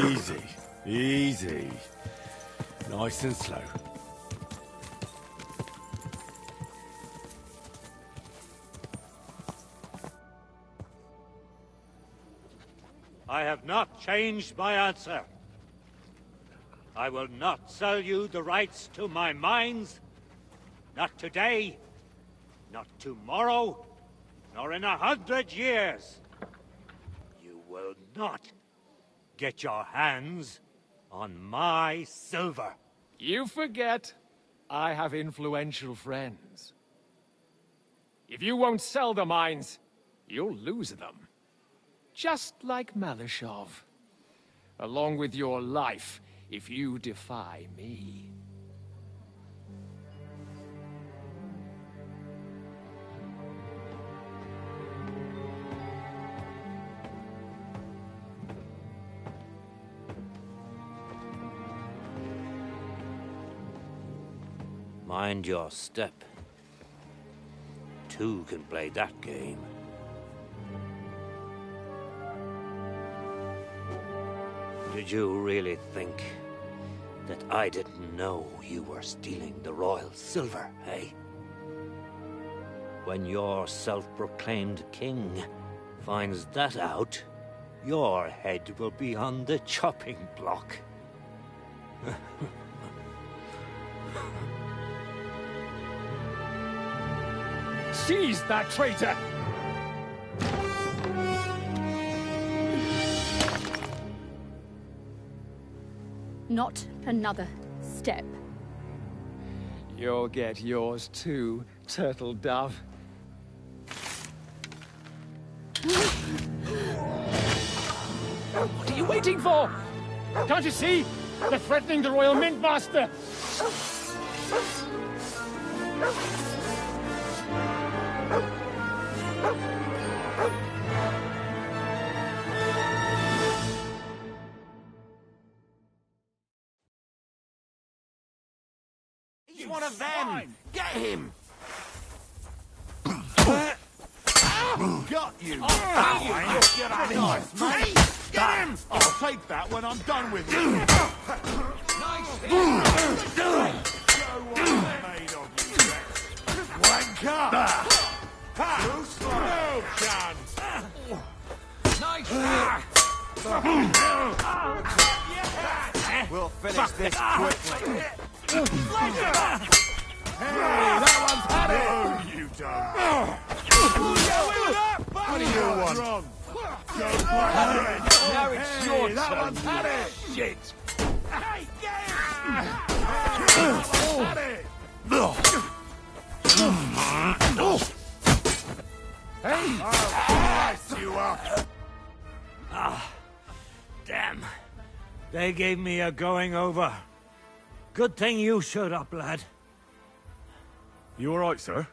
Easy. Easy. Nice and slow. I have not changed my answer. I will not sell you the rights to my mines. Not today, not tomorrow, nor in 100 years. You will not get your hands on my silver. You forget I have influential friends. If you won't sell the mines, you'll lose them. Just like Malashov. Along with your life, if you defy me. Mind your step. Two can play that game. Did you really think that I didn't know you were stealing the royal silver, eh? When your self-proclaimed king finds that out, your head will be on the chopping block. Seize that traitor! Not another step. You'll get yours too, turtle dove. What are you waiting for? Can't you see? They're threatening the Royal Mint Master! He's one of them! Get him! Got you! Get out of here, mate! Get him! I'll take that when I'm done with you! Nice hit! Show what I'm made of, you Rex! Wanker! Too slow! No chance! Nice hit! We'll finish this quickly. Hey, that one's had it! No, you don't. What do you want? Wrong. Go back. Now it's your That turn. one's had it! Shit! Hey, get him! That one's had it! Hey! I'll slice you up! Ah, damn. They gave me a going over. Good thing you showed up, lad. You alright, sir?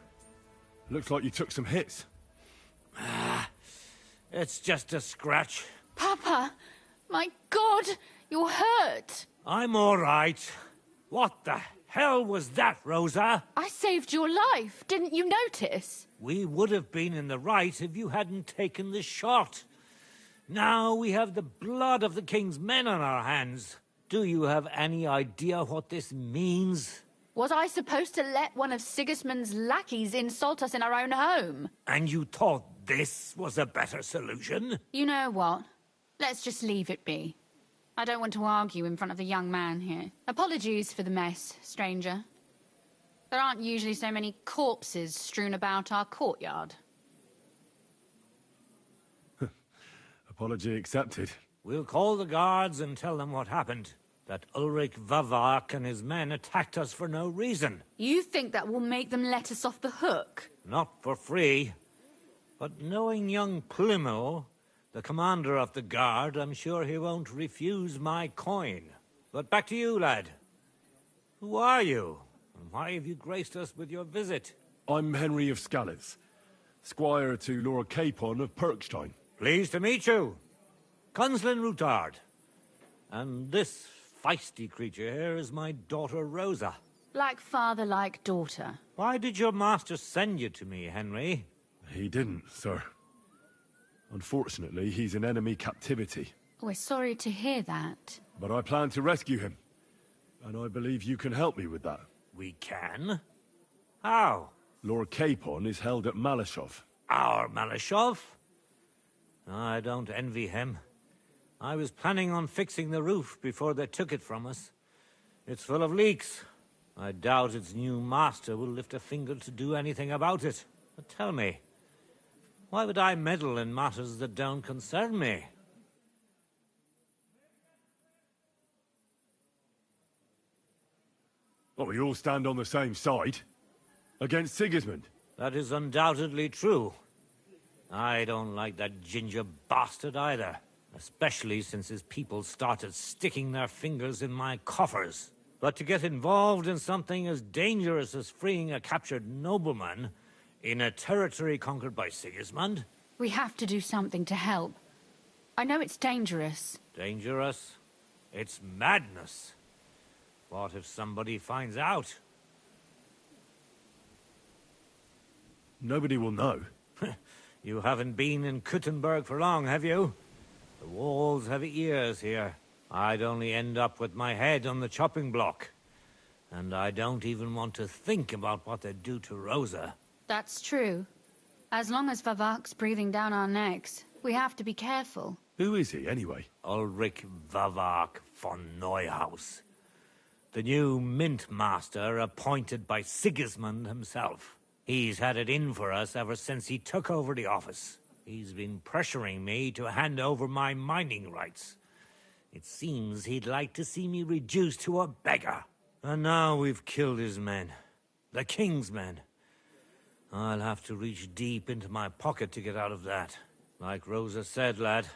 Looks like you took some hits. It's just a scratch. Papa! My God! You're hurt! I'm all right. What the hell was that, Rosa? I saved your life. Didn't you notice? We would have been in the right if you hadn't taken the shot. Now we have the blood of the king's men on our hands. Do you have any idea what this means? Was I supposed to let one of Sigismund's lackeys insult us in our own home? And you thought this was a better solution? You know what? Let's just leave it be. I don't want to argue in front of the young man here. Apologies for the mess, stranger. There aren't usually so many corpses strewn about our courtyard. Apology accepted. We'll call the guards and tell them what happened. That Ulrich Vavak and his men attacked us for no reason. You think that will make them let us off the hook? Not for free. But knowing young Plimo, the commander of the guard, I'm sure he won't refuse my coin. But back to you, lad. Who are you? And why have you graced us with your visit? I'm Henry of Scalitz, squire to Lord Capon of Perkstein. Pleased to meet you. Conslin Routard. And this feisty creature here is my daughter Rosa. Like father, like daughter. Why did your master send you to me, Henry? He didn't, sir. Unfortunately, he's in enemy captivity. We're sorry to hear that. But I plan to rescue him. And I believe you can help me with that. We can? How? Lord Capon is held at Malashov. Our Malashov? I don't envy him. I was planning on fixing the roof before they took it from us. It's full of leaks. I doubt its new master will lift a finger to do anything about it. But tell me, why would I meddle in matters that don't concern me? Well, we all stand on the same side. Against Sigismund. That is undoubtedly true. I don't like that ginger bastard either. Especially since his people started sticking their fingers in my coffers. But to get involved in something as dangerous as freeing a captured nobleman in a territory conquered by Sigismund? We have to do something to help. I know it's dangerous. Dangerous? It's madness. What if somebody finds out? Nobody will know. You haven't been in Kuttenberg for long, have you? The walls have ears here. I'd only end up with my head on the chopping block. And I don't even want to think about what they'd do to Rosa. That's true. As long as Vavak's breathing down our necks, we have to be careful. Who is he, anyway? Ulrich Vavak von Neuhaus. The new mint master appointed by Sigismund himself. He's had it in for us ever since he took over the office. He's been pressuring me to hand over my mining rights. It seems he'd like to see me reduced to a beggar. And now we've killed his men. The king's men. I'll have to reach deep into my pocket to get out of that. Like Rosa said, lad,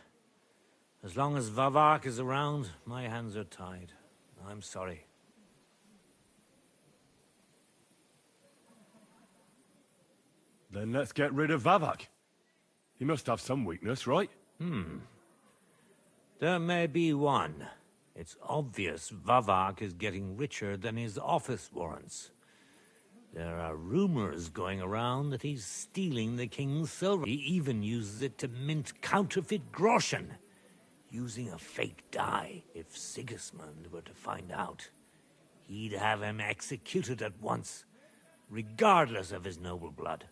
as long as Vavak is around, my hands are tied. I'm sorry. Then let's get rid of Vavak. He must have some weakness, right? There may be one. It's obvious Vavak is getting richer than his office warrants. There are rumors going around that he's stealing the king's silver. He even uses it to mint counterfeit groschen, using a fake dye. If Sigismund were to find out, he'd have him executed at once, regardless of his noble blood.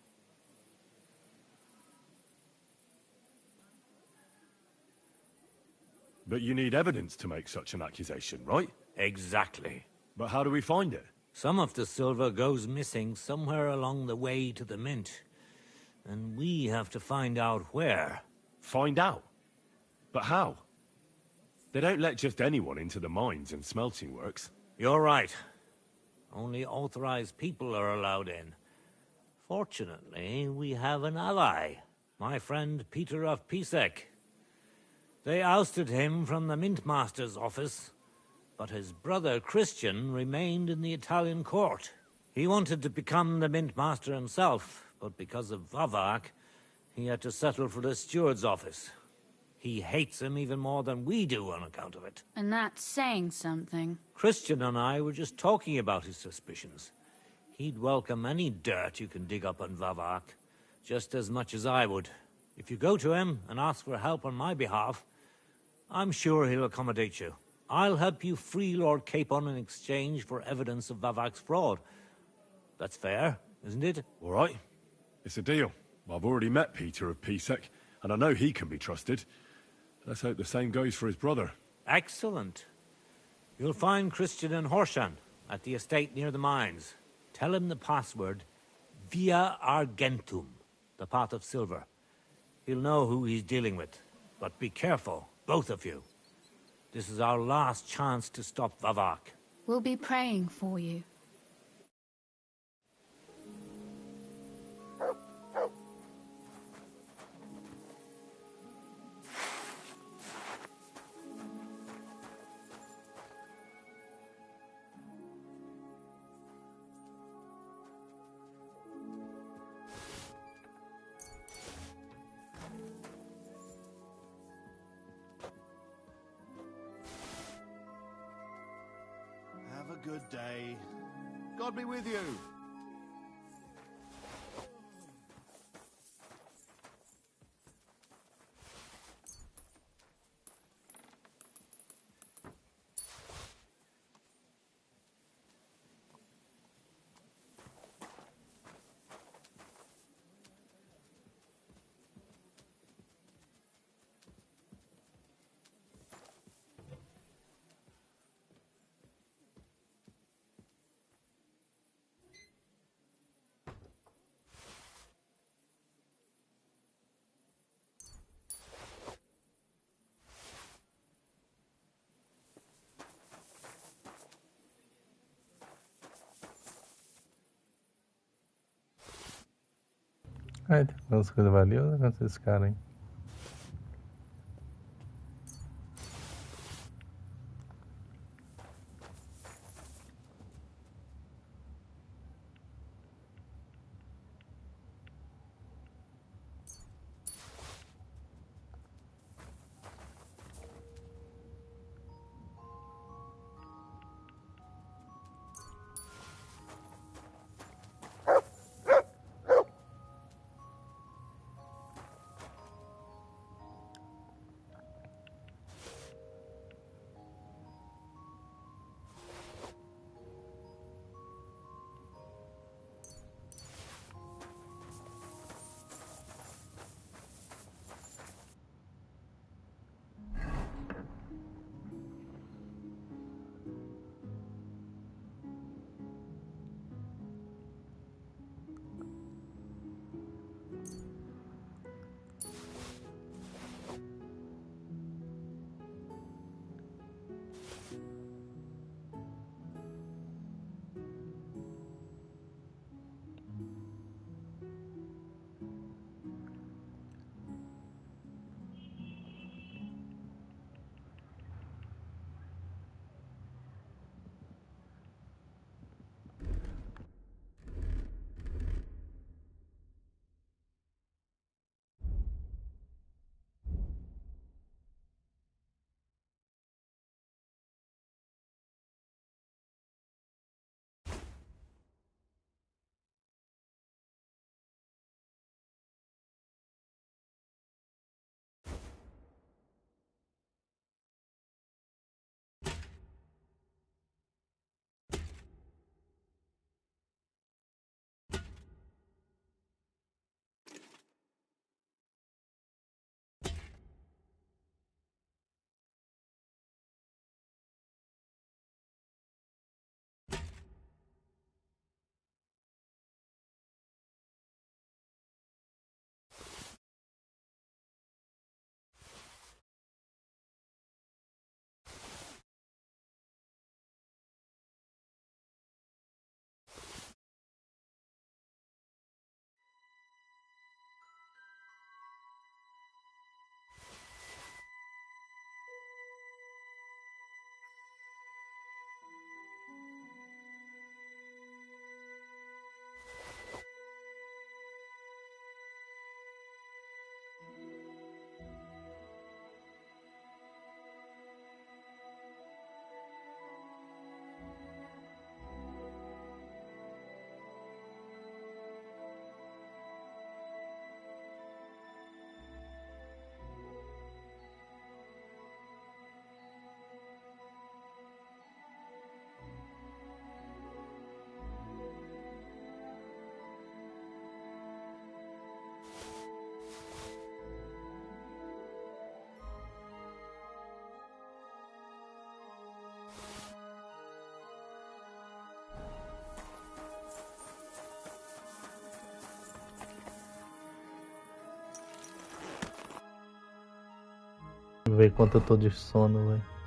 But you need evidence to make such an accusation, right? Exactly. But how do we find it? Some of the silver goes missing somewhere along the way to the mint. And we have to find out where. Find out? But how? They don't let just anyone into the mines and smelting works. You're right. Only authorized people are allowed in. Fortunately, we have an ally. My friend Peter of Pisek. They ousted him from the Mint Master's office, but his brother Christian remained in the Italian court. He wanted to become the Mint Master himself, but because of Vavak, he had to settle for the steward's office. He hates him even more than we do on account of it. And that's saying something. Christian and I were just talking about his suspicions. He'd welcome any dirt you can dig up on Vavak, just as much as I would. If you go to him and ask for help on my behalf, I'm sure he'll accommodate you. I'll help you free Lord Capon in exchange for evidence of Vavak's fraud. That's fair, isn't it? All right. It's a deal. I've already met Peter of Pisek, and I know he can be trusted. Let's hope the same goes for his brother. Excellent. You'll find Christian and Horshan at the estate near the mines. Tell him the password, Via Argentum, the pot of silver. He'll know who he's dealing with. But be careful, both of you. This is our last chance to stop Vavak. We'll be praying for you. Have a good day. God be with you. Ai, tem algumas coisas valiosas contra esse cara, hein? Ver quanto eu tô de sono, velho.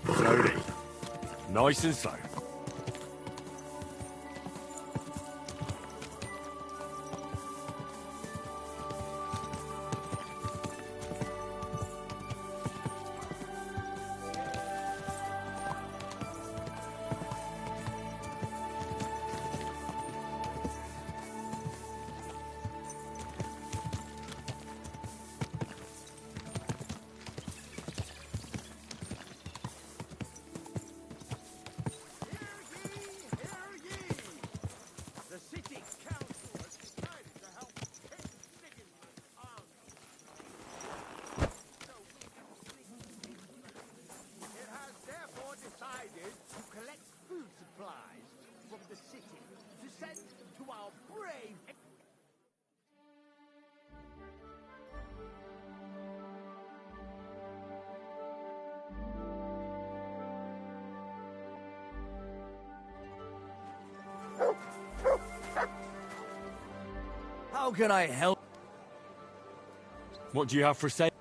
Slowly. Nice and slow. How can I help? What do you have for sale?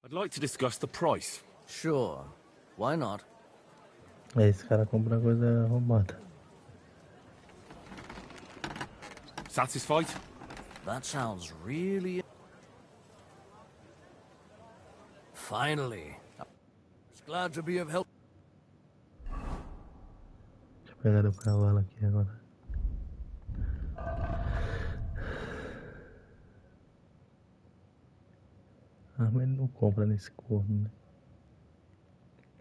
I'd like to discuss the price. Sure. Why not? Esse cara compra coisa roubada. Satisfied? That sounds really... Finally. Glad to be of help. Deixa eu pegar o cavalo aqui agora. Ah, mas ele não compra nesse corno, né?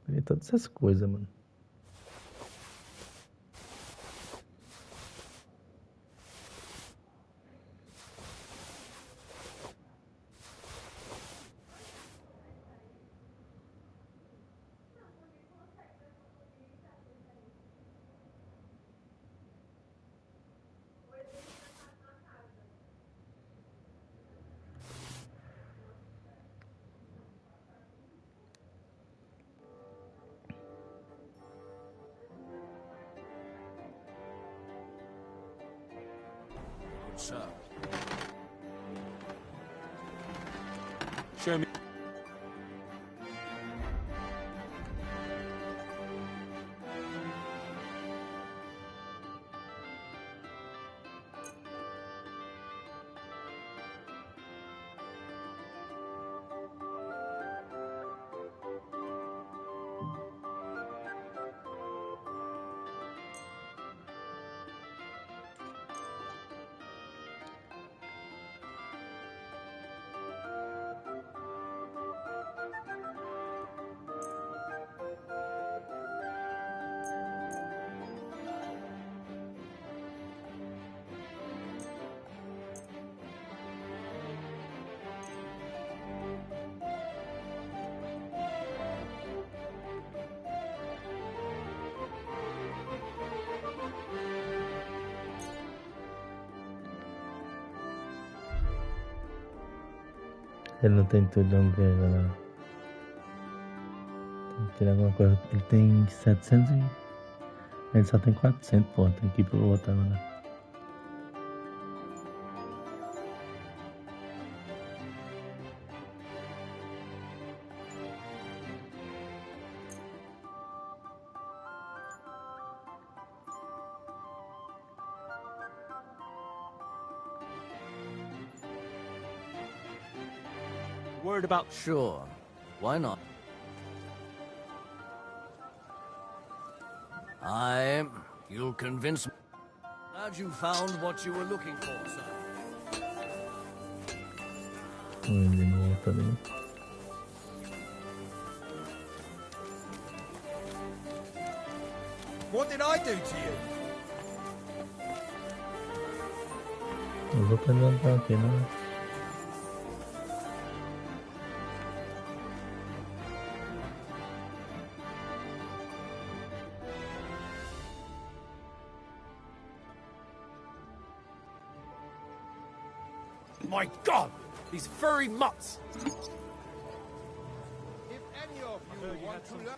Ele todas essas coisas, mano. Sir. Show me. Ele não tem tudo, não quer, galera. Tem que tirar alguma coisa. Ele tem 700 e... Ele só tem 400, pô. Tem que ir pro outro agora. Worried about... Sure. Why not? You'll convince me. Glad you found what you were looking for, sir. Ele no outro ali. What did I do to you? Os outros não estão aqui, né? My God! These furry mutts! If any of you want to learn...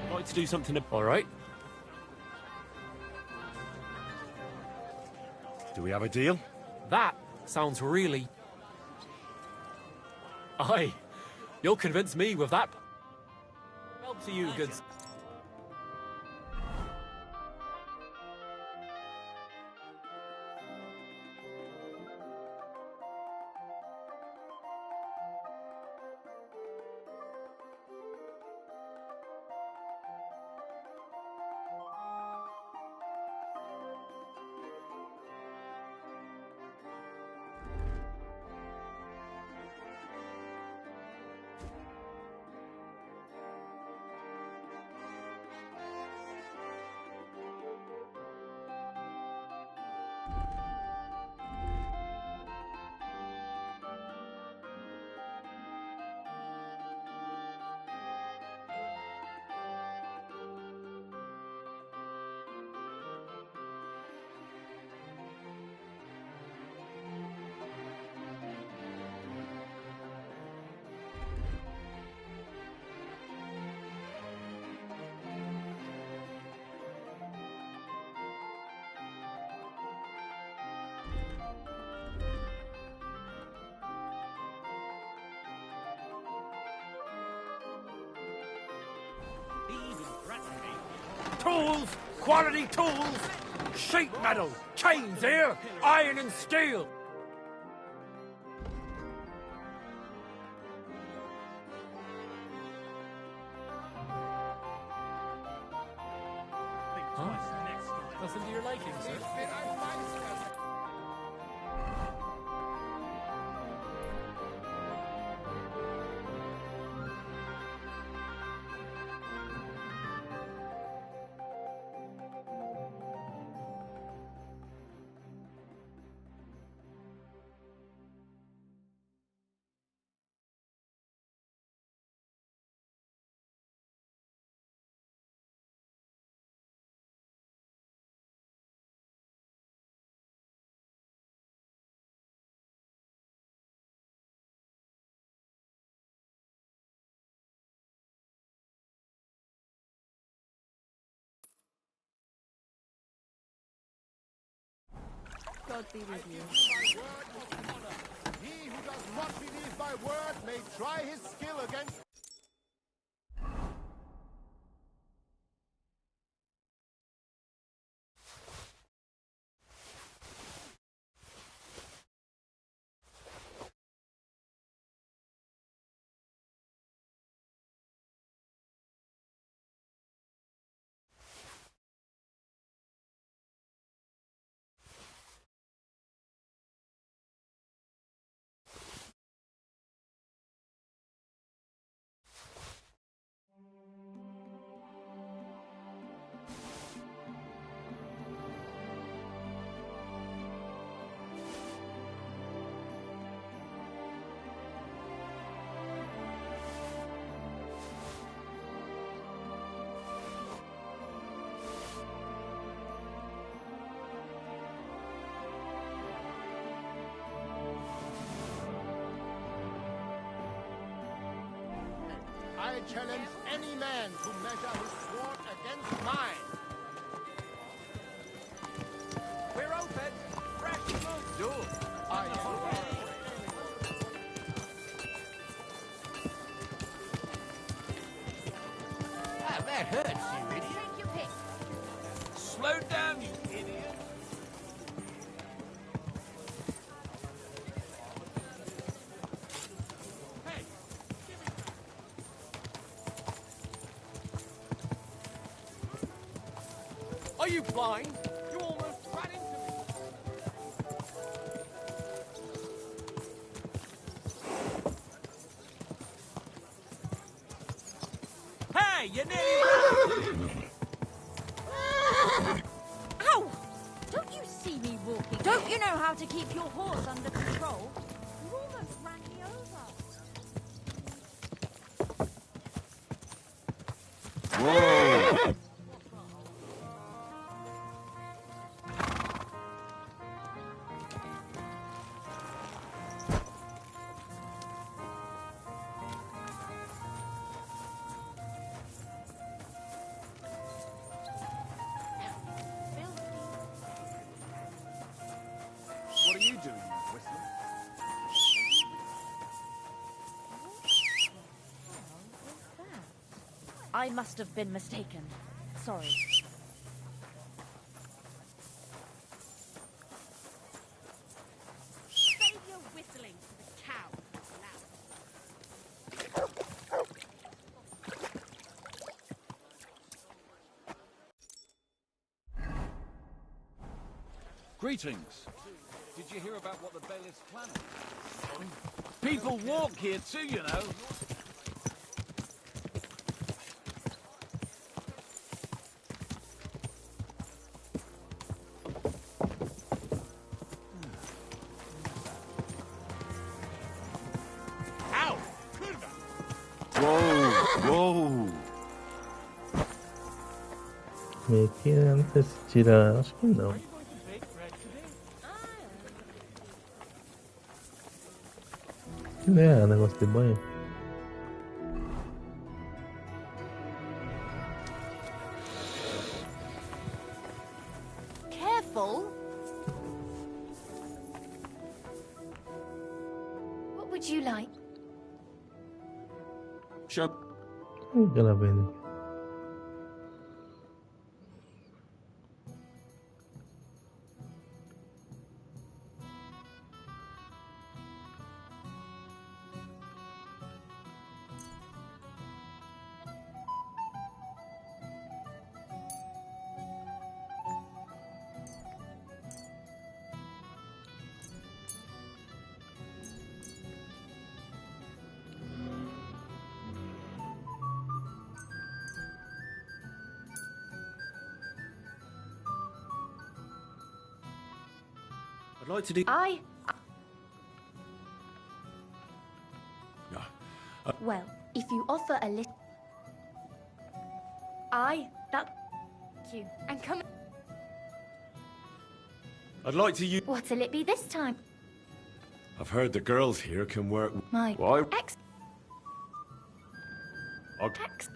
I'd like to do something... All right. Do Do we have a deal? That sounds really... Aye, you'll convince me with that. Help to you, good... Tools! Quality tools! Sheet metal! Chains here! Iron and steel! Nothing to your liking, sir. God be with you. He who does not believe my word may try his skill against... I challenge any man to measure his sword against mine. We're open! Fresh move! Door! I am That hurts, you idiot! Take your pick. Slow down, you idiot! Hey! Are you blind? You almost ran into me. Hey, you nearly... Ow! Don't you see me walking? Don't you know how to keep your horse under control? You almost ran me over. Whoa! I must have been mistaken. Sorry. Save your whistling for the cow. Greetings. Did you hear about what the bailiff's planning? People walk here too, you know. Ow! Whoa! Meio que não sei se tira. Acho que não. É, negócio de banho. Careful. What would you like? Show. O que ela vende? I'd like to do. Well, if you offer a little... Thank you. And come... I'd like to use... What'll it be this time? I've heard the girls here can work... My... Why? Ex... Ex...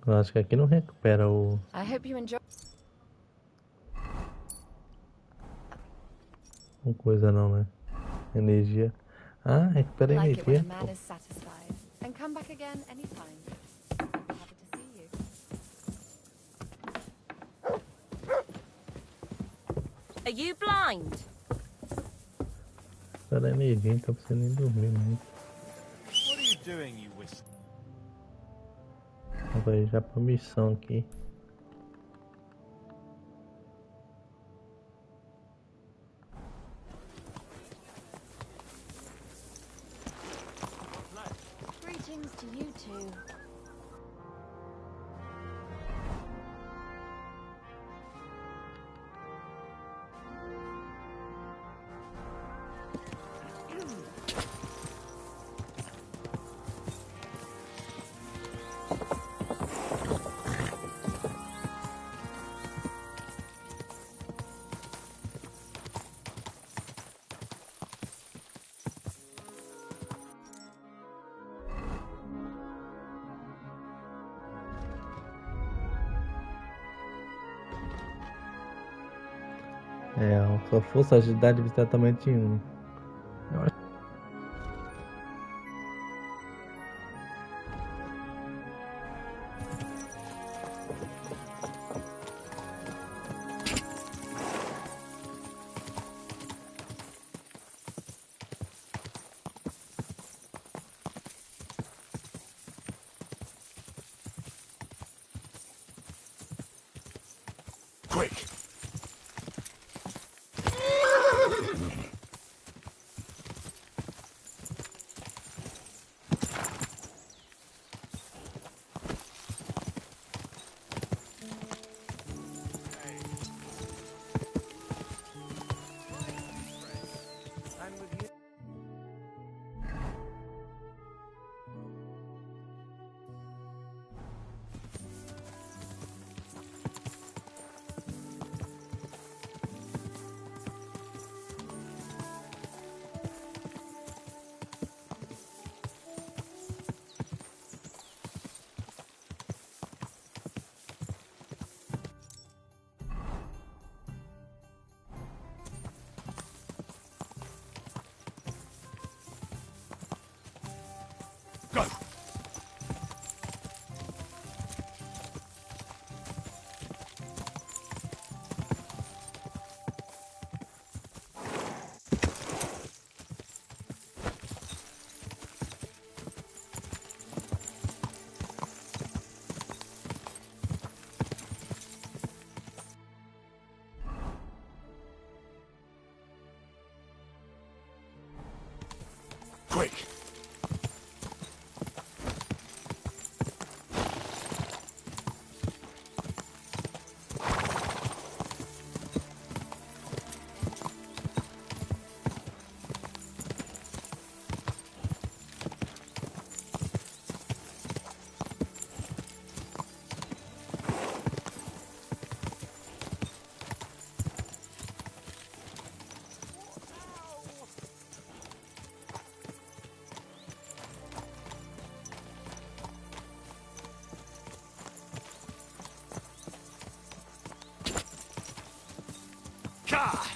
Eu acho que aqui não recupera o. I hope you enjoy. Uma coisa não, né? Energia. Ah, recupera Like it when energia. a man is satisfied. And come back again anytime. Happy to see you. Are you blind? Recupera energia, então pra você nem dormir muito. What are you doing, you whistle? Vai já pra missão aqui. Greetings to you too. É, a sua força, agilidade e exatamente um. Eu acho. Quick! Ka!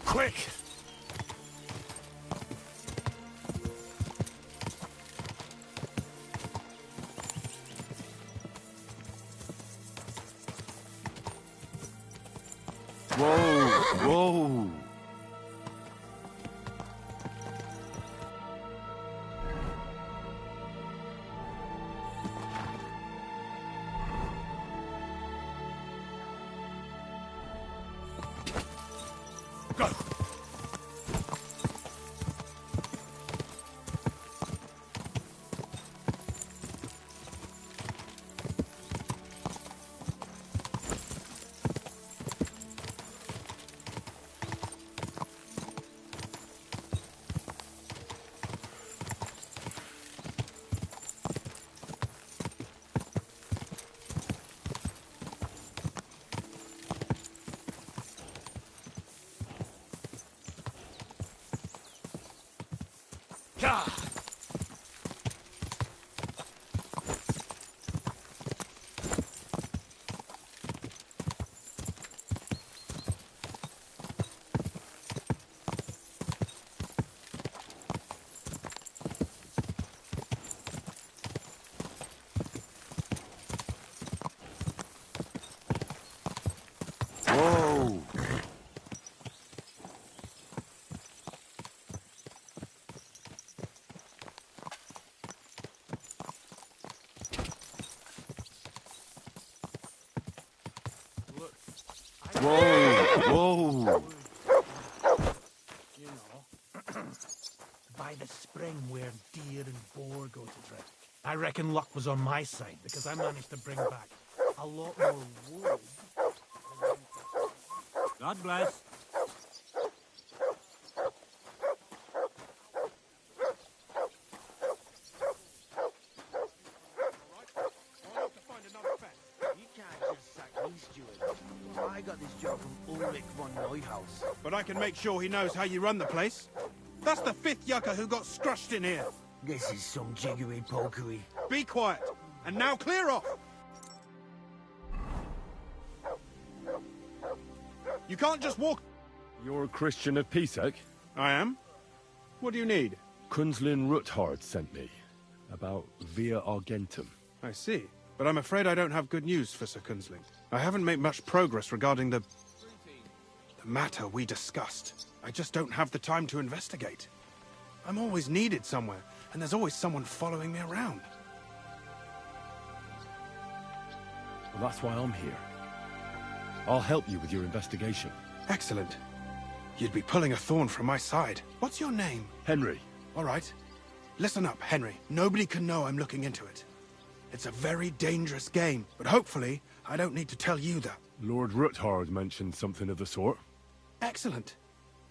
Quick! Whoa, whoa. Go! Ka! Whoa. Whoa, whoa. You know, by the spring where deer and boar go to drink. I reckon luck was on my side because I managed to bring back a lot more wood. God bless. You can't just sack me, Steward. I got this job from Ulrich von Neuhaus. But I can make sure he knows how you run the place. That's the 5th yucca who got scrushed in here. This is some jiggery-pokery. Be quiet. And now clear off. You can't just walk... You're a Christian of Pisek? I am. What do you need? Kunzlin Ruthard sent me. About Via Argentum. I see. But I'm afraid I don't have good news for Sir Kunzling. I haven't made much progress regarding the matter we discussed. I just don't have the time to investigate. I'm always needed somewhere, and there's always someone following me around. Well, that's why I'm here. I'll help you with your investigation. Excellent. You'd be pulling a thorn from my side. What's your name? Henry. All right. Listen up, Henry. Nobody can know I'm looking into it. It's a very dangerous game, but hopefully I don't need to tell you that. Lord Ruthard mentioned something of the sort. Excellent.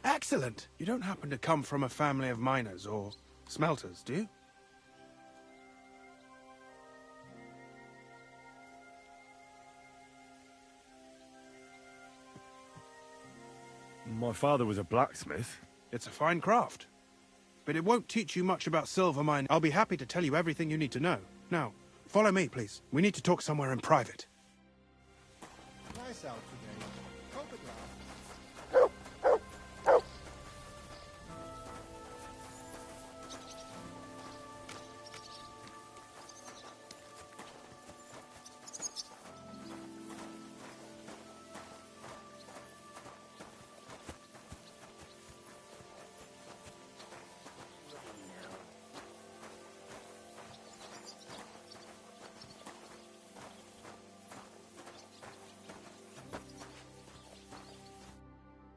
Excellent. You don't happen to come from a family of miners or smelters, do you? My father was a blacksmith. It's a fine craft. But it won't teach you much about silver mining. I'll be happy to tell you everything you need to know. Now, follow me, please. We need to talk somewhere in private. Nice out today. Photograph.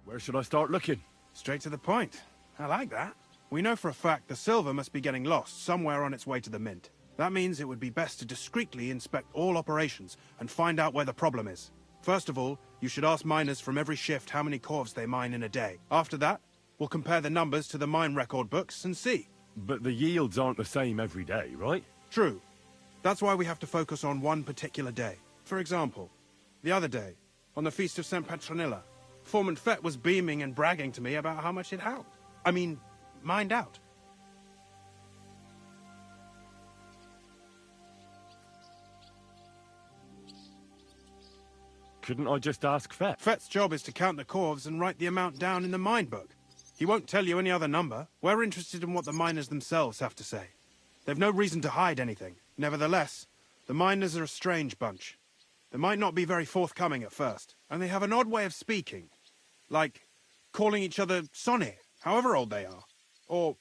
Where should I start looking? Straight to the point. I like that. We know for a fact the silver must be getting lost somewhere on its way to the mint. That means it would be best to discreetly inspect all operations and find out where the problem is. First of all, you should ask miners from every shift how many corves they mine in a day. After that, we'll compare the numbers to the mine record books and see. But the yields aren't the same every day, right? True. That's why we have to focus on one particular day. For example, the other day, on the Feast of St. Petronilla, Foreman Fett was beaming and bragging to me about how much it helped. I mean, mined out. Couldn't I just ask Fett? Fett's job is to count the corves and write the amount down in the mine book. He won't tell you any other number. We're interested in what the miners themselves have to say. They've no reason to hide anything. Nevertheless, the miners are a strange bunch. They might not be very forthcoming at first, and they have an odd way of speaking. Like calling each other Sonny, however old they are.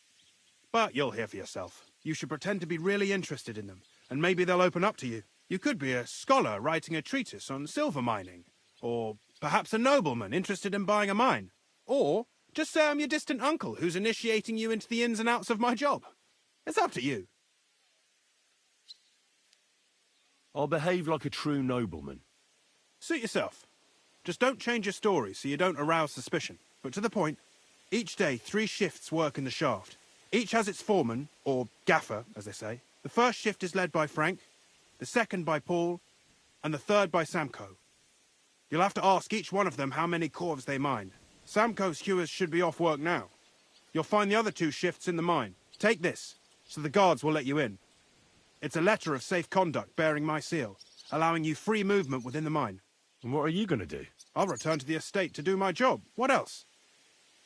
But you'll hear for yourself. You should pretend to be really interested in them, and maybe they'll open up to you. You could be a scholar writing a treatise on silver mining, or perhaps a nobleman interested in buying a mine. Or just say I'm your distant uncle who's initiating you into the ins and outs of my job. It's up to you. I'll behave like a true nobleman. Suit yourself. Just don't change your story so you don't arouse suspicion. But to the point, each day 3 shifts work in the shaft. Each has its foreman, or gaffer, as they say. The first shift is led by Frank, the second by Paul, and the third by Samko. You'll have to ask each one of them how many corves they mined. Samko's hewers should be off work now. You'll find the other 2 shifts in the mine. Take this, so the guards will let you in. It's a letter of safe conduct bearing my seal, allowing you free movement within the mine. And what are you going to do? I'll return to the estate to do my job. What else?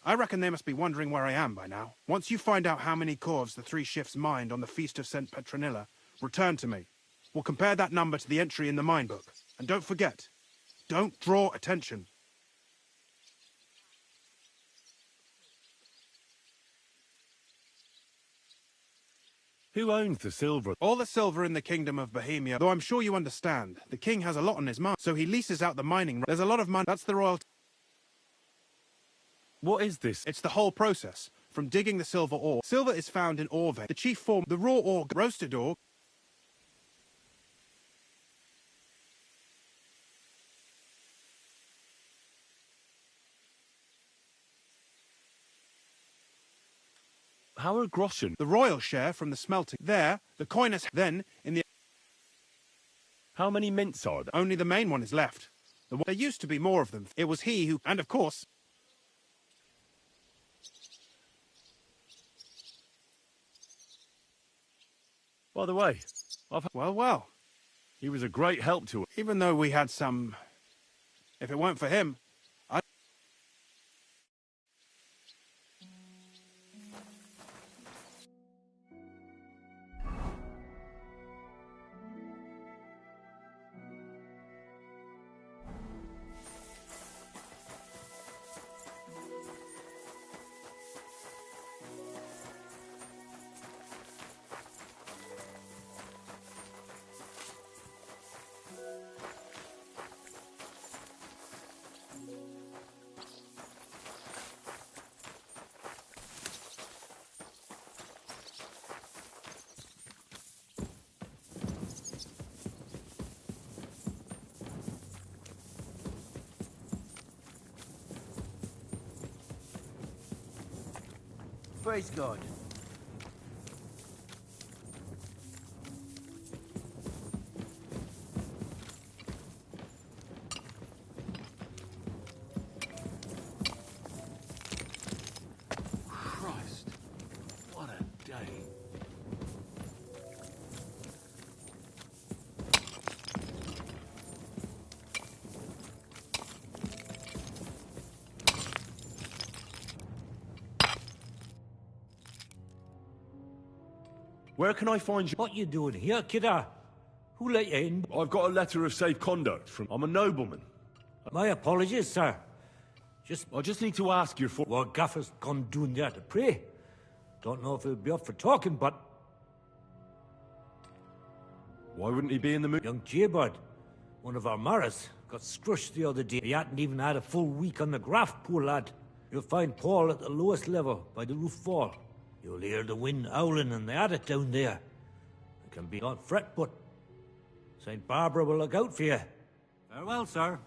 I reckon they must be wondering where I am by now. Once you find out how many corves the 3 shifts mined on the Feast of St. Petronilla, return to me. We'll compare that number to the entry in the mine book. And don't forget, don't draw attention. Who owns the silver? All the silver in the Kingdom of Bohemia, though I'm sure you understand. The king has a lot on his mind, so he leases out the mining. There's a lot of money. That's the royal... What is this? It's the whole process, from digging the silver ore. Silver is found in ore vein. The chief form, the raw ore, roasted ore. How are groschen? The royal share from the smelting. There, the coin is then in the... How many mints are there? Only the main one is left. There used to be more of them. It was he who... And of course... By the way, Well. He was a great help to us. Even though we had some... If it weren't for him, Praise God. Christ, what a day. Where can I find you? What you doing here, kidder? Who let you in? I've got a letter of safe conduct from... I'm a nobleman. My apologies, sir. I just need to ask your for... What gaffer's gone doing there to pray? Don't know if he'll be up for talking, but... Why wouldn't he be in the mood? Young Jaybird, one of our maras, got scrushed the other day. He hadn't even had a full week on the graft, poor lad. You'll find Paul at the lowest level, by the roof wall. You'll hear the wind howling and the adit down there. I can be on fret, but St. Barbara will look out for you. Farewell, sir.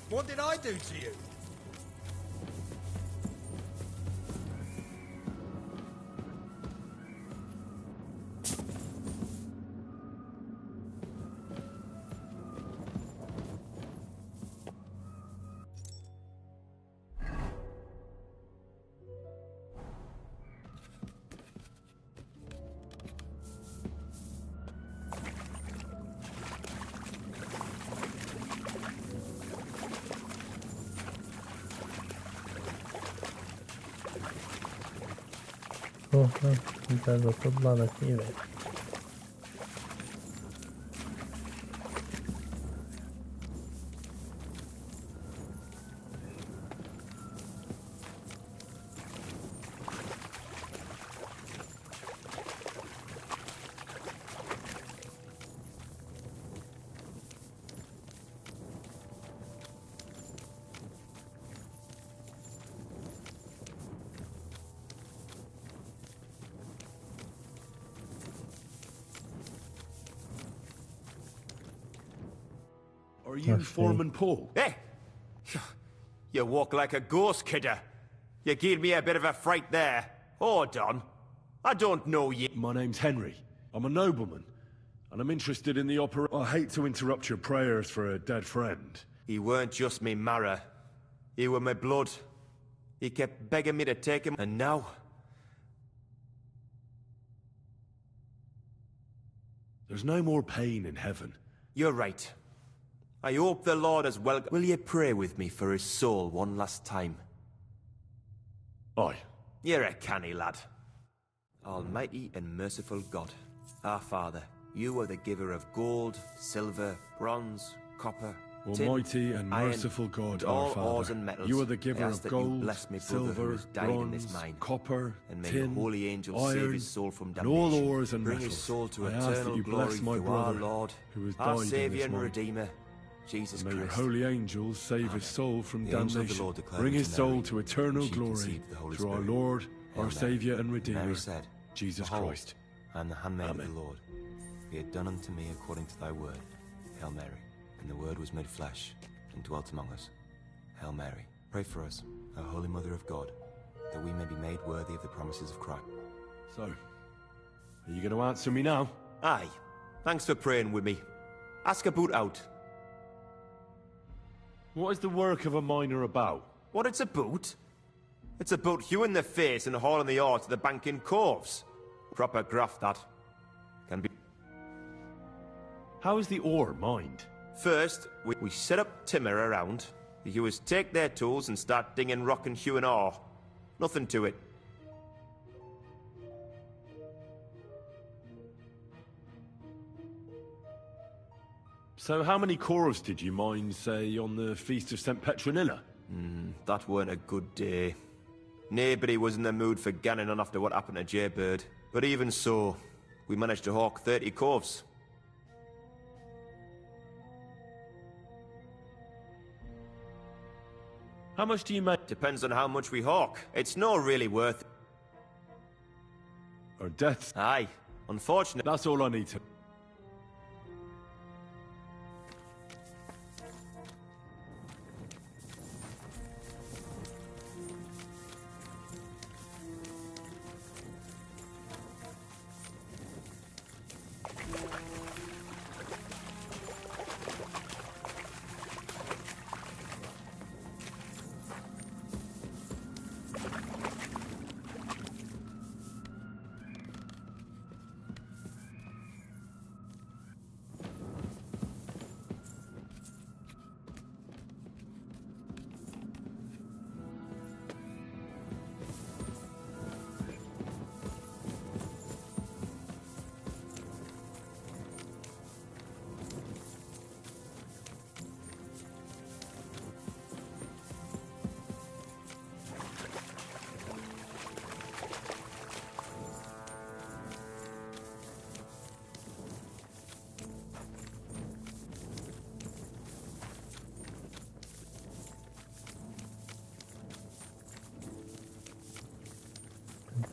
What did I do to you? Porra, entrada todo lado aqui, velho. Are you Foreman Paul? Hey! You walk like a ghost, kidder. You gave me a bit of a fright there. Hold on. I don't know you. My name's Henry. I'm a nobleman. And I'm interested in the opera. I hate to interrupt your prayers for a dead friend. He weren't just me marrow. He were my blood. He kept begging me to take him, and now... There's no more pain in heaven. You're right. I hope the Lord has welcomed... Will you pray with me for his soul one last time? Aye. You're a canny lad. Almighty and merciful God, our Father, you are the giver of gold, silver, bronze, copper, Almighty tin, and iron, merciful God, and our all Father, ores and metals. you are the giver I ask of that you gold, bless me brother who silver, has died in this bronze, mine. copper, And may tin, your holy angels save iron, his soul from and damnation. all ores and Bring metals. his soul to I ask that eternal you glory bless my through our brother, Lord, who has our died in Saviour this and mine. Redeemer, Jesus May Christ. your holy angels save his soul from The angel of the damnation. Lord declared Bring his unto soul Mary, to eternal and she glory conceived the Holy through our Spirit. Lord, Hail our Mary. Saviour and Redeemer, Mary said, Jesus Behold, Christ. I am the handmaid Amen. of the Lord. Be it done unto me according to thy word. Hail Mary. And the word was made flesh and dwelt among us. Hail Mary. Pray for us, O Holy Mother of God, that we may be made worthy of the promises of Christ. So, are you going to answer me now? Aye. Thanks for praying with me. Ask about out. What is the work of a miner about? What it's about? It's about hewing the face and hauling the ore to the bank in coves. Proper graft, that. Can be... How is the ore mined? First, we set up timber around. The hewers take their tools and start dinging rock and hewing ore. Nothing to it. So how many cores did you mine, say, on the Feast of St. Petronilla? That weren't a good day. Nobody was in the mood for ganning on after what happened to Jaybird. But even so, we managed to hawk 30 coves. How much do you make? Depends on how much we hawk. It's not really worth it. Or deaths? Aye. Unfortunately. That's all I need to...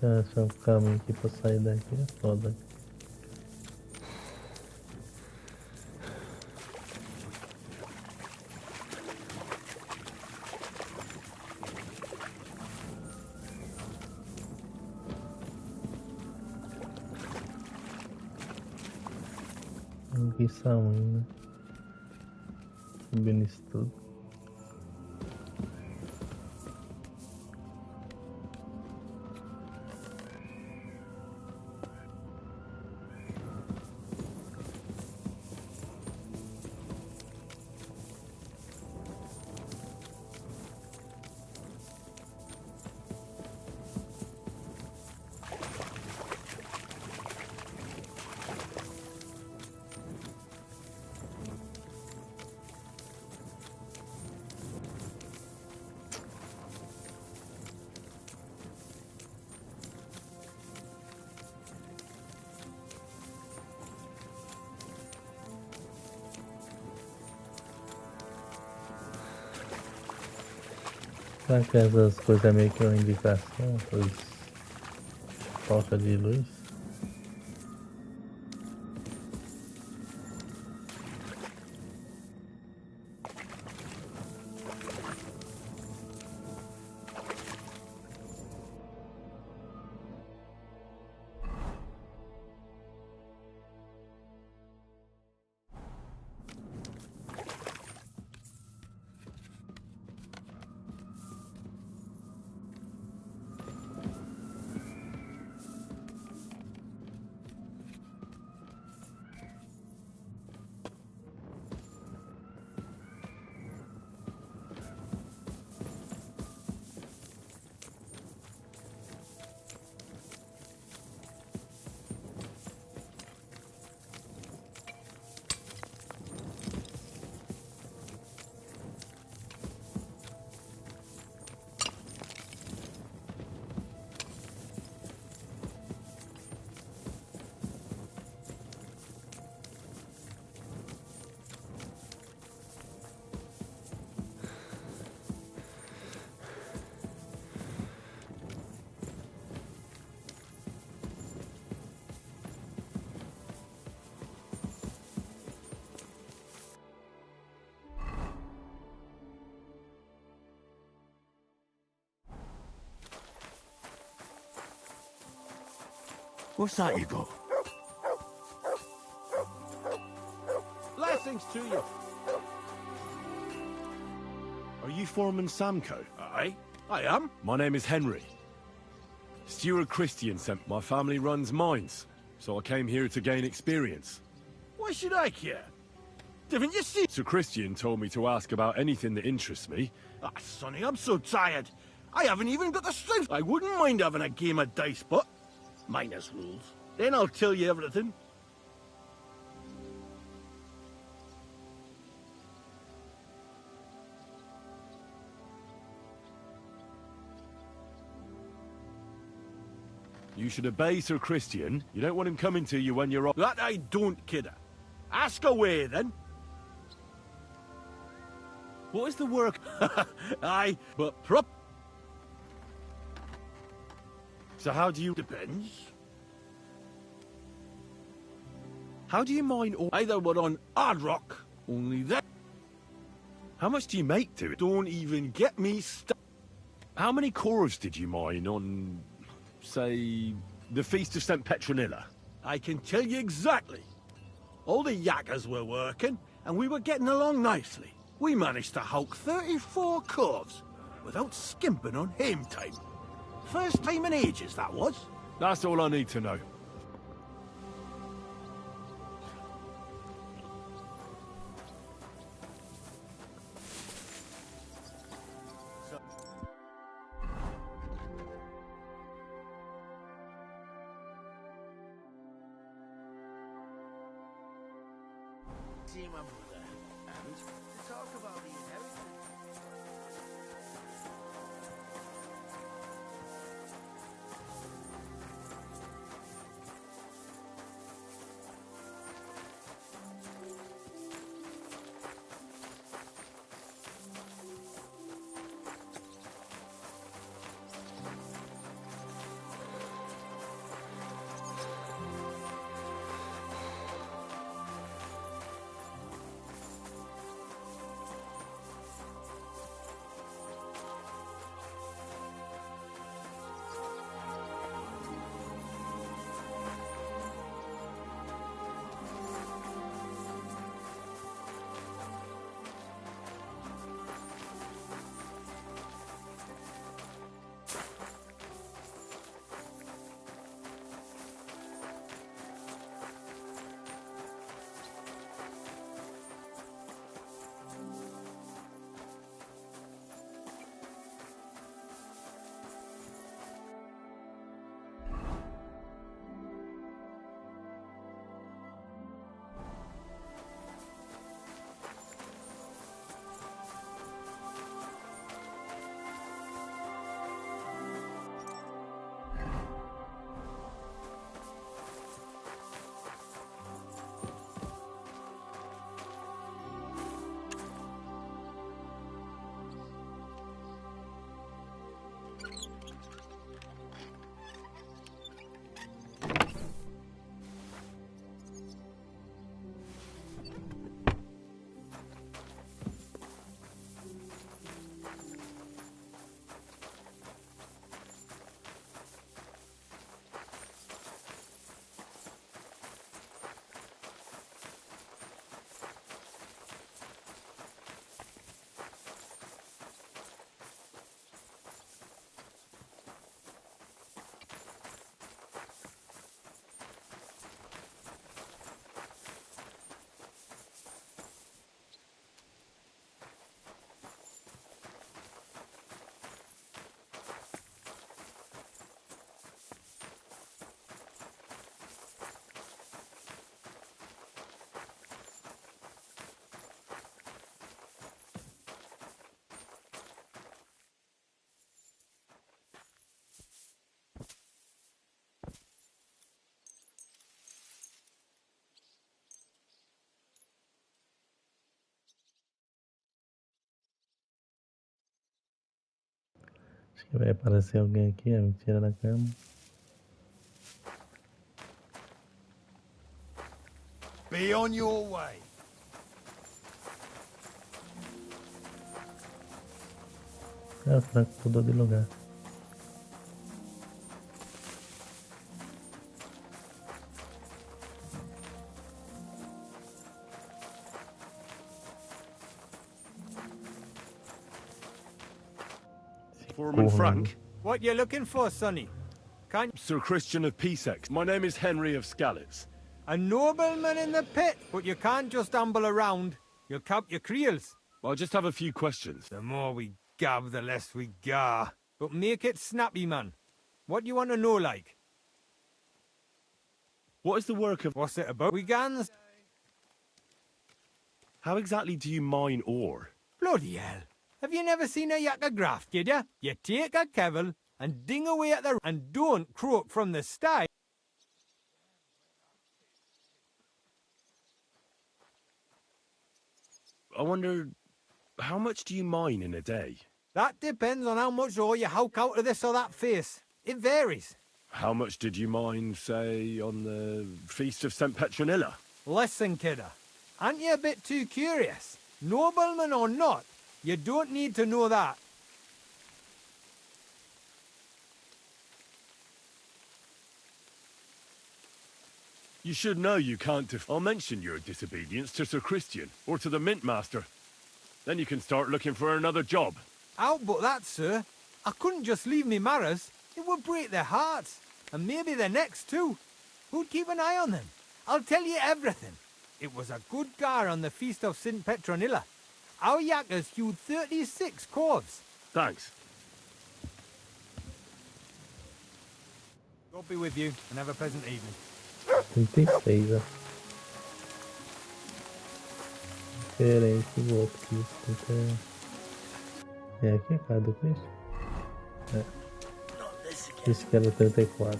Achar um caminho aqui pra sair daqui é foda. Aqui são ainda. Subindo isso tudo. Será que essas coisas é meio que uma indicação, pois falta de luz? What's that you got? Blessings to you. Are you Foreman Samco? Aye, I am. My name is Henry. Steward Christian sent my family runs mines, so I came here to gain experience. Why should I care? Didn't you see? Sir Christian told me to ask about anything that interests me. Ah, Sonny, I'm so tired. I haven't even got the strength. I wouldn't mind having a game of dice, but minus rules. Then I'll tell you everything. You should obey Sir Christian. You don't want him coming to you when you're off. That I don't, kidder. Ask away, then. What is the work? Aye, but prop. So how do you... Depends. How do you mine all... Either we're on hard rock, only that. How much do you make to it? Don't even get me started. How many cores did you mine on, say, the Feast of St. Petronilla? I can tell you exactly. All the yakkers were working, and we were getting along nicely. We managed to hulk 34 corves without skimping on hame time. First time in ages, that was. That's all I need to know. See my brother, and to talk about the inheritance. Vai aparecer alguém aqui, me tira da cama. Be on your way. Ah, será que mudou de lugar? Foreman Frank? What you looking for, Sonny? Can't... Sir Christian of Peacex. My name is Henry of Skalitz. A nobleman in the pit, but you can't just amble around. You'll count your creels. I'll just have a few questions. The more we gab, the less we gar. But make it snappy, man. What do you want to know, like? What is the work of... What's it about? We gans? How exactly do you mine ore? Bloody hell. Have you never seen a yakka graft, did ya? You take a kevel and ding away at the... and don't croak from the sty. I wonder, how much do you mine in a day? That depends on how much ore you howk out of this or that face. It varies. How much did you mine, say, on the Feast of St. Petronilla? Listen, kidder. Aren't you a bit too curious? Nobleman or not, you don't need to know that. You should know you can't I'll mention your disobedience to Sir Christian, or to the Mint Master. Then you can start looking for another job. Out but that, sir. I couldn't just leave me marrows. It would break their hearts. And maybe their necks too. Who'd keep an eye on them? I'll tell you everything. It was a good gar on the Feast of St. Petronilla. Our yakkers hewed 36 corves. Thanks. God be with you, and have a pleasant evening. 36, ó. Diferente do outro aqui. 30... É aqui a cara do Cristo? É. Esse que era 34.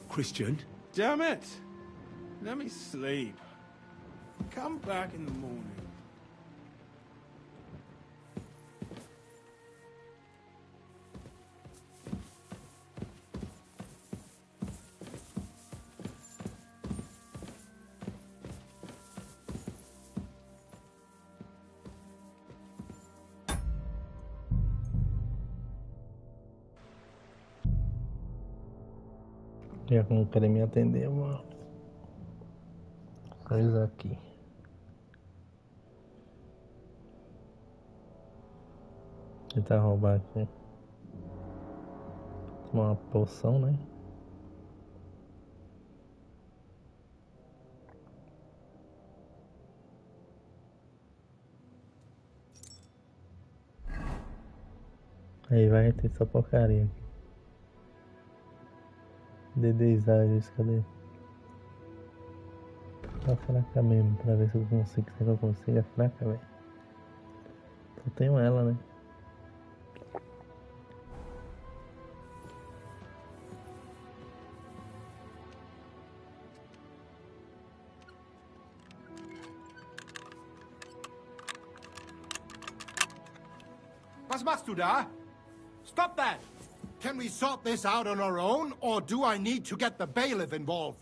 Christian? Damn it! Let me sleep. Come back in the morning. Já que não querem me atender, eu vou coisa aqui. Tentar roubar aqui uma poção, né? Aí vai ter essa porcaria aqui. Dedezagens, cadê? Tá fraca mesmo, pra ver se eu consigo. Se eu consigo, é fraca, velho. Só tenho ela, né? Was machst du da? Stop that! Can we sort this out on our own, or do I need to get the bailiff involved?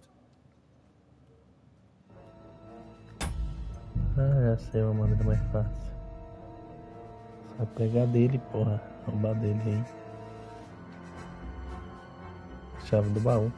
Ah, já sei uma maneira mais fácil. Só pegar dele, porra. Roubar dele aí. Chave do baú.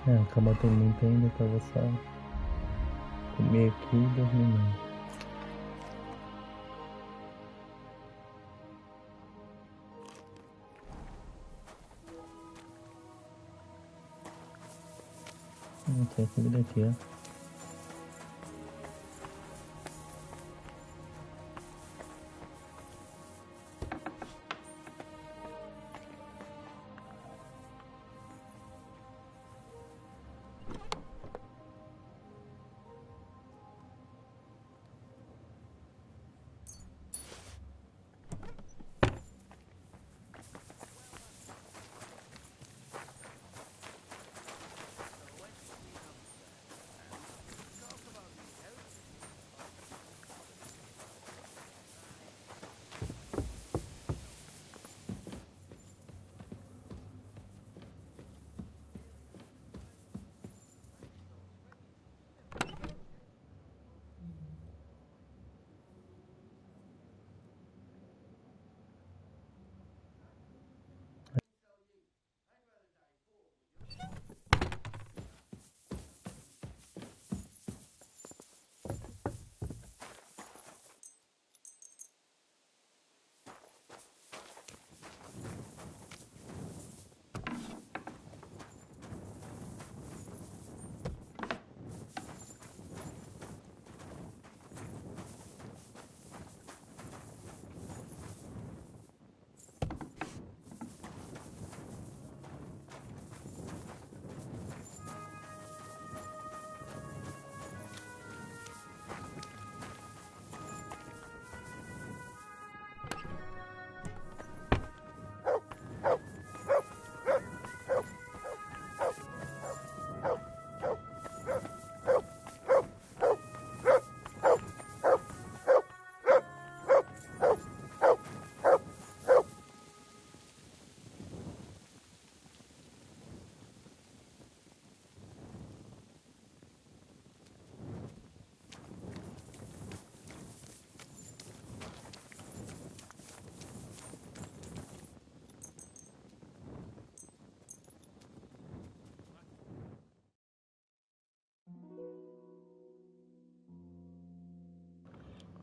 É, a cama tem muito ainda, então eu vou só comer aqui e dormir mais. Tem comida aqui, ó.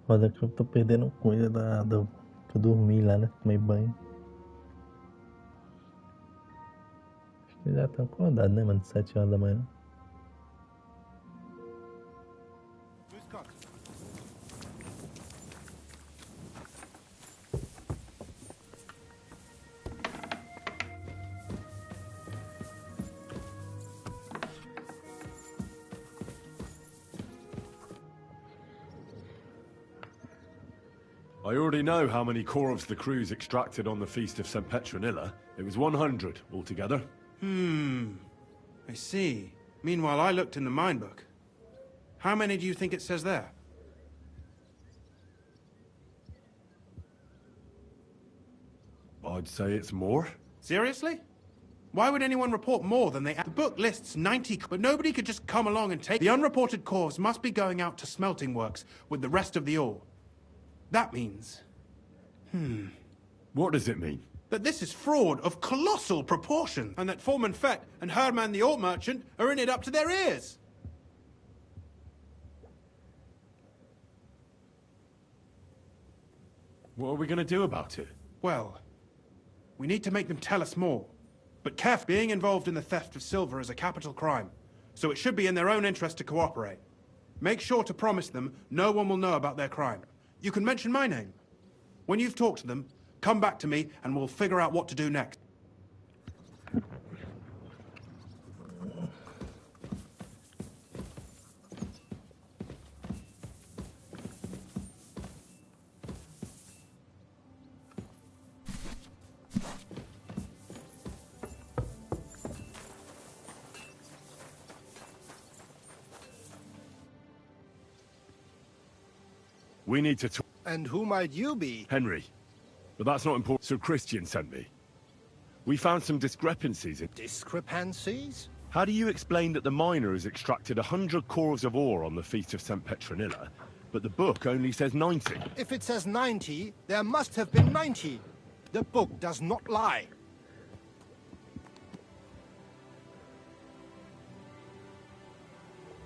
Foda que eu tô perdendo coisa que eu dormi lá, né? Tomei banho. Acho que já tá acordado, né, mano? 7 horas da manhã. I already know how many corvs the crews extracted on the Feast of St. Petronilla. It was 100 altogether. I see. Meanwhile, I looked in the mine book. How many do you think it says there? I'd say it's more. Seriously? Why would anyone report more than they... The book lists 90, but nobody could just come along and take... The unreported corvs must be going out to smelting works with the rest of the ore. That means... What does it mean? That this is fraud of colossal proportion, and that Foreman Fett and Herman the ore merchant are in it up to their ears. What are we going to do about it? Well, we need to make them tell us more. But Kef, being involved in the theft of silver is a capital crime, so it should be in their own interest to cooperate. Make sure to promise them no one will know about their crime. You can mention my name. When you've talked to them, come back to me and we'll figure out what to do next. We need to talk. And who might you be? Henry. But that's not important. Sir Christian sent me. We found some discrepancies in... Discrepancies? How do you explain that the miners extracted 100 cores of ore on the Feast of St. Petronilla, but the book only says 90? If it says 90, there must have been 90. The book does not lie.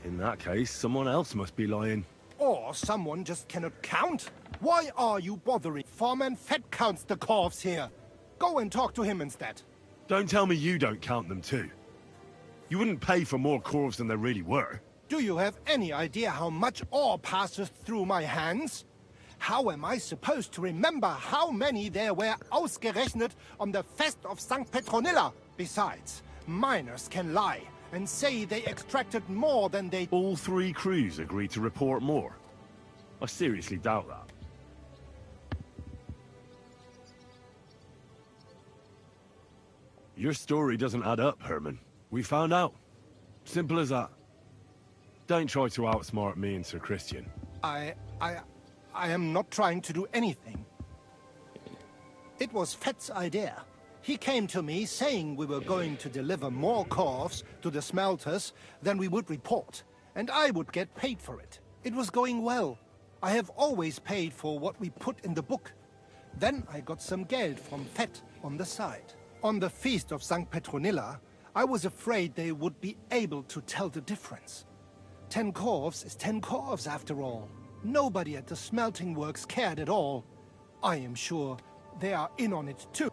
In that case, someone else must be lying. Or someone just cannot count. Why are you bothering? Foreman Fett counts the corvs here. Go and talk to him instead. Don't tell me you don't count them too. You wouldn't pay for more corvs than there really were. Do you have any idea how much ore passes through my hands? How am I supposed to remember how many there were ausgerechnet on the Fest of St. Petronilla? Besides, miners can lie and say they extracted more than they... All 3 crews agreed to report more. I seriously doubt that. Your story doesn't add up, Herman. We found out. Simple as that. Don't try to outsmart me and Sir Christian. I am not trying to do anything. It was Fett's idea. He came to me saying we were going to deliver more corvs to the smelters than we would report, and I would get paid for it. It was going well. I have always paid for what we put in the book. Then I got some geld from Fett on the side. On the Feast of St. Petronilla, I was afraid they would be able to tell the difference. 10 corvs is 10 corvs after all. Nobody at the smelting works cared at all. I am sure they are in on it too.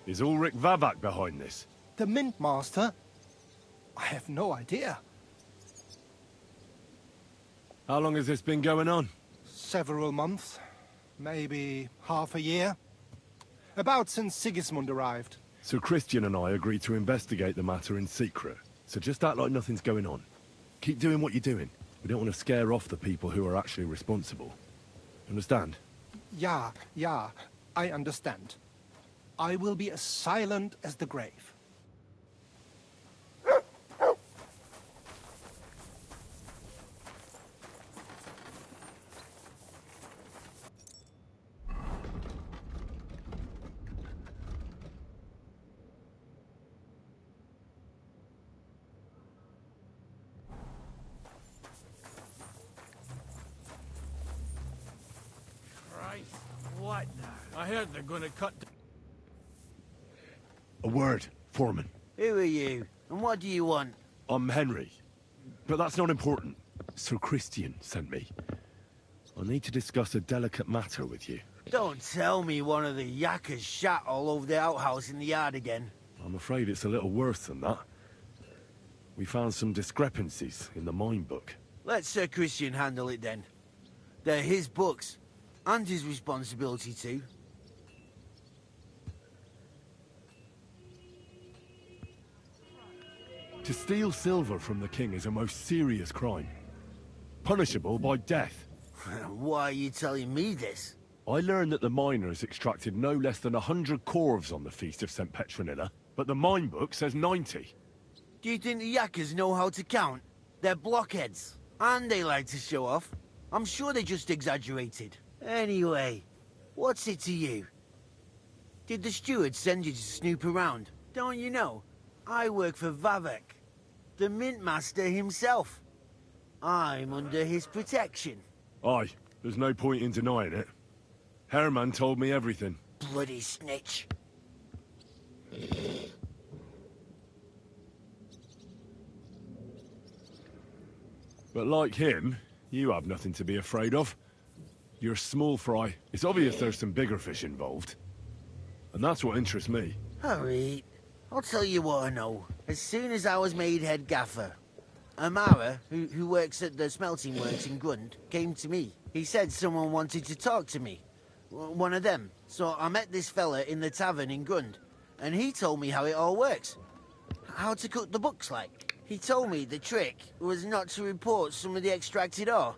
Is Ulrich Vavak behind this? The Mint Master? I have no idea. How long has this been going on? Several months. Maybe half a year. About since Sigismund arrived. Sir Christian and I agreed to investigate the matter in secret. So just act like nothing's going on. Keep doing what you're doing. We don't want to scare off the people who are actually responsible. Understand? Yeah, I understand. I will be as silent as the grave. Christ, what now? I heard they're gonna cut... A word, Foreman. Who are you? And what do you want? I'm Henry. But that's not important. Sir Christian sent me. I need to discuss a delicate matter with you. Don't tell me one of the yakkers shat all over the outhouse in the yard again. I'm afraid it's a little worse than that. We found some discrepancies in the mine book. Let Sir Christian handle it then. They're his books, and his responsibility too. To steal silver from the king is a most serious crime. Punishable by death. Why are you telling me this? I learned that the miners extracted no less than 100 corves on the Feast of St. Petronilla, but the mine book says 90. Do you think the yakkers know how to count? They're blockheads, and they like to show off. I'm sure they just exaggerated. Anyway, what's it to you? Did the steward send you to snoop around? Don't you know? I work for Vavek, the mint master himself. I'm under his protection. Aye, there's no point in denying it. Herman told me everything. Bloody snitch. But like him, you have nothing to be afraid of. You're small fry. It's obvious there's some bigger fish involved. And that's what interests me. Alright, I'll tell you what I know. As soon as I was made head gaffer, Amara, who works at the smelting works in Grund, came to me. He said someone wanted to talk to me. One of them. So I met this fella in the tavern in Grund, and he told me how it all works. How to cook the books like. He told me the trick was not to report some of the extracted ore,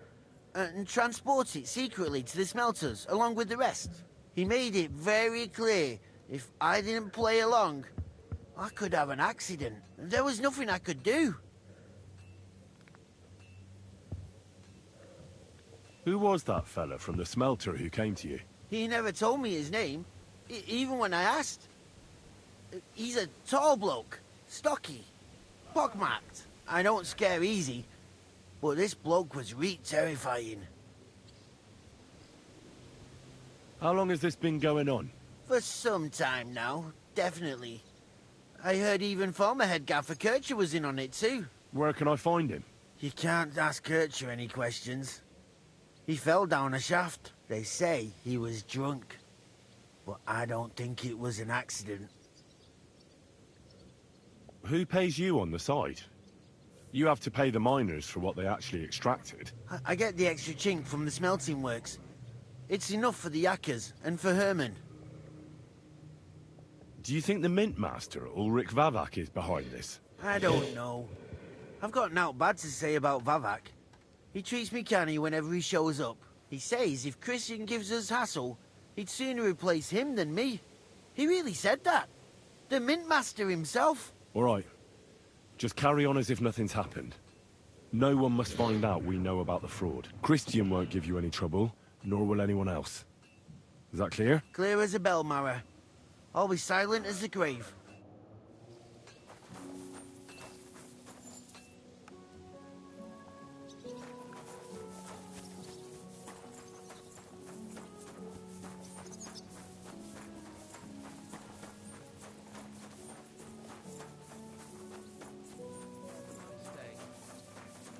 and transport it secretly to the smelters, along with the rest. He made it very clear, if I didn't play along, I could have an accident. There was nothing I could do. Who was that fella from the smelter who came to you? He never told me his name, even when I asked. He's a tall bloke, stocky, pockmarked. I don't scare easy, but this bloke was reet terrifying. How long has this been going on? For some time now, definitely. I heard even former head gaffer Kircher was in on it too. Where can I find him? You can't ask Kircher any questions. He fell down a shaft. They say he was drunk, but I don't think it was an accident. Who pays you on the side? You have to pay the miners for what they actually extracted. I get the extra chink from the smelting works. It's enough for the yakkers and for Herman. Do you think the mint master, Ulrich Vavak, is behind this? I don't know. I've got naught bad to say about Vavak. He treats me canny whenever he shows up. He says if Christian gives us hassle, he'd sooner replace him than me. He really said that. The mint master himself. All right. Just carry on as if nothing's happened. No one must find out we know about the fraud. Christian won't give you any trouble, nor will anyone else. Is that clear? Clear as a bell, Mara. I'll be silent as the grave.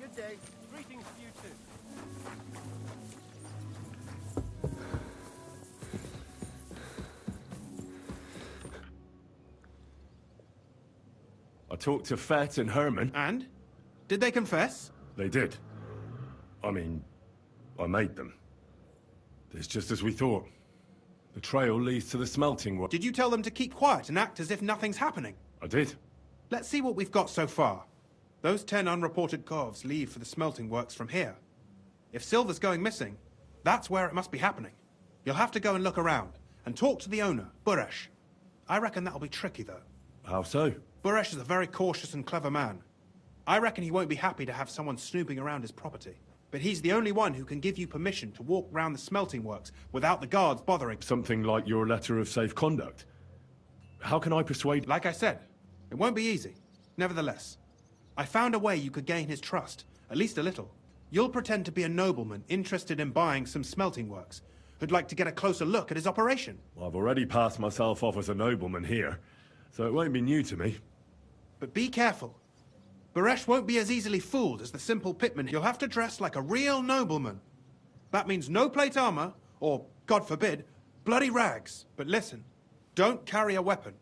Good day. Greetings to you too. I talked to Fett and Herman. And? Did they confess? They did. I mean, I made them. It's just as we thought. The trail leads to the smelting work. Did you tell them to keep quiet and act as if nothing's happening? I did. Let's see what we've got so far. Those 10 unreported corves leave for the smelting works from here. If silver's going missing, that's where it must be happening. You'll have to go and look around, and talk to the owner, Buresh. I reckon that'll be tricky, though. How so? Buresh is a very cautious and clever man. I reckon he won't be happy to have someone snooping around his property. But he's the only one who can give you permission to walk round the smelting works without the guards bothering. Something like your letter of safe conduct. How can I persuade... Like I said, it won't be easy. Nevertheless, I found a way you could gain his trust, at least a little. You'll pretend to be a nobleman interested in buying some smelting works, who'd like to get a closer look at his operation. Well, I've already passed myself off as a nobleman here, so it won't be new to me. But be careful. Baresh won't be as easily fooled as the simple pitman. You'll have to dress like a real nobleman. That means no plate armor, or, God forbid, bloody rags. But listen, don't carry a weapon.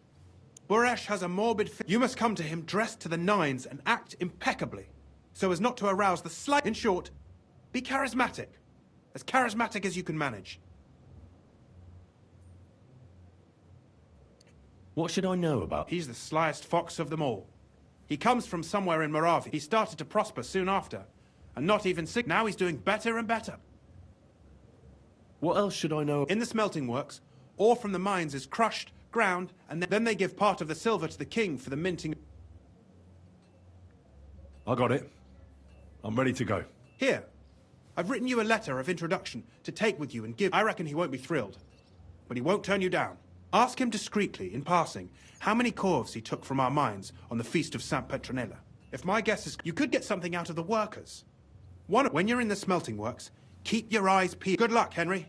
Baresh has a morbid You must come to him dressed to the nines and act impeccably, so as not to arouse the slight... In short, be charismatic. As charismatic as you can manage. What should I know about? He's the slyest fox of them all. He comes from somewhere in Moravia. He started to prosper soon after, and not even sick. Now he's doing better and better. What else should I know? In the smelting works, ore from the mines is crushed, ground, and then they give part of the silver to the king for the minting. I got it. I'm ready to go. Here, I've written you a letter of introduction to take with you and give. I reckon he won't be thrilled, but he won't turn you down. Ask him discreetly, in passing, how many corves he took from our mines on the feast of Saint Petronella. If my guess is, you could get something out of the workers. When you're in the smelting works, keep your eyes peeled. Good luck, Henry.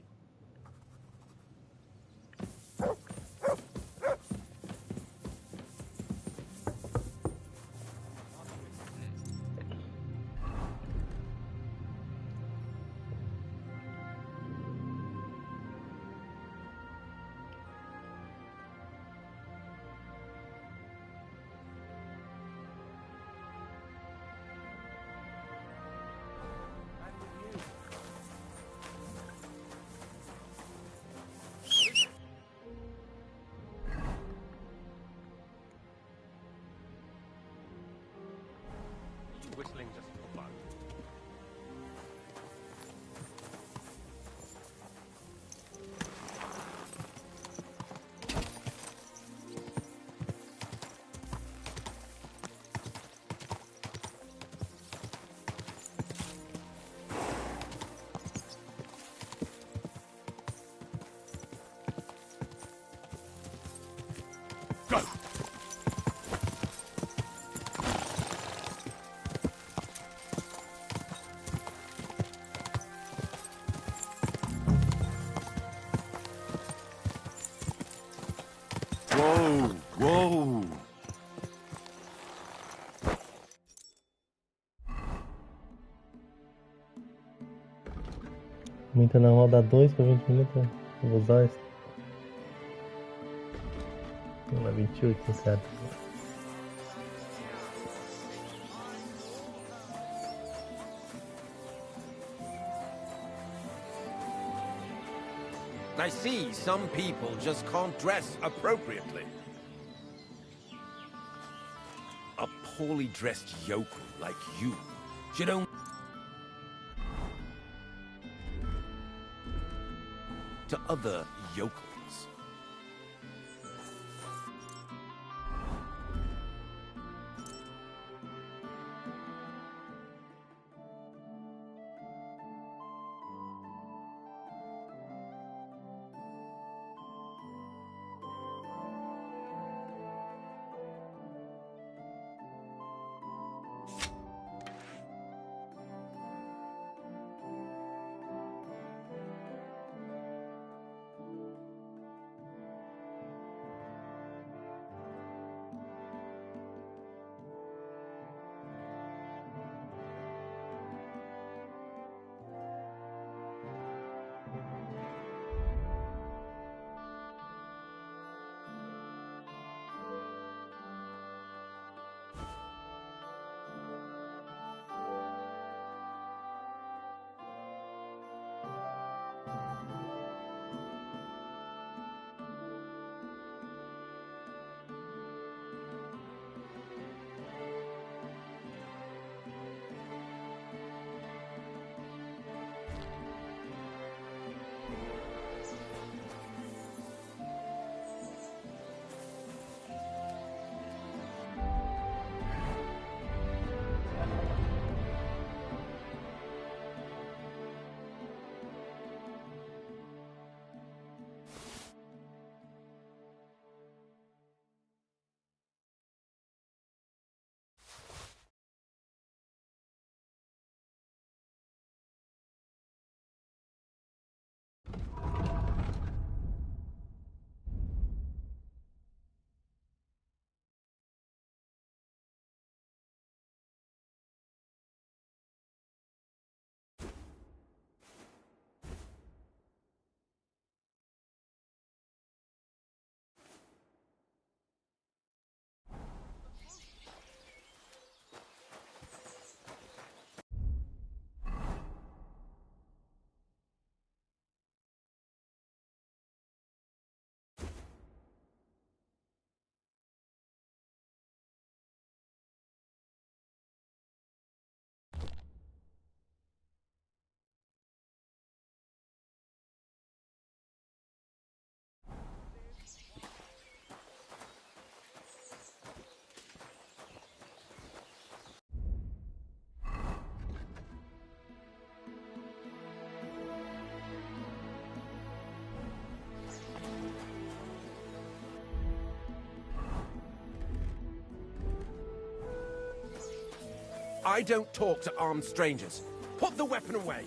Whistling just for fun. Go! Whoa! Whoa! Muita na roda 2 para 20 minutos. Vou usar isso. Vamos lá, 28, certo. I see some people just can't dress appropriately. A poorly dressed yokel like you should only... to other yokels. I don't talk to armed strangers. Put the weapon away!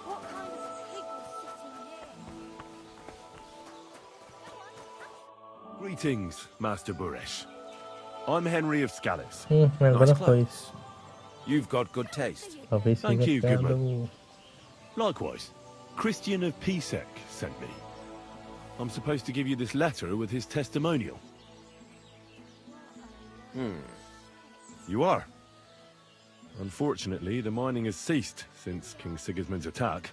What kind of pig was sitting here? Greetings, Master Buresh. I'm Henry of Scallis. Agora Nice foi. clothes. You've got good taste. Talvez Thank seja you, piada Goodman. Likewise, Christian of Pisek sent me. I'm supposed to give you this letter with his testimonial. You are. Unfortunately, the mining has ceased since King Sigismund's attack.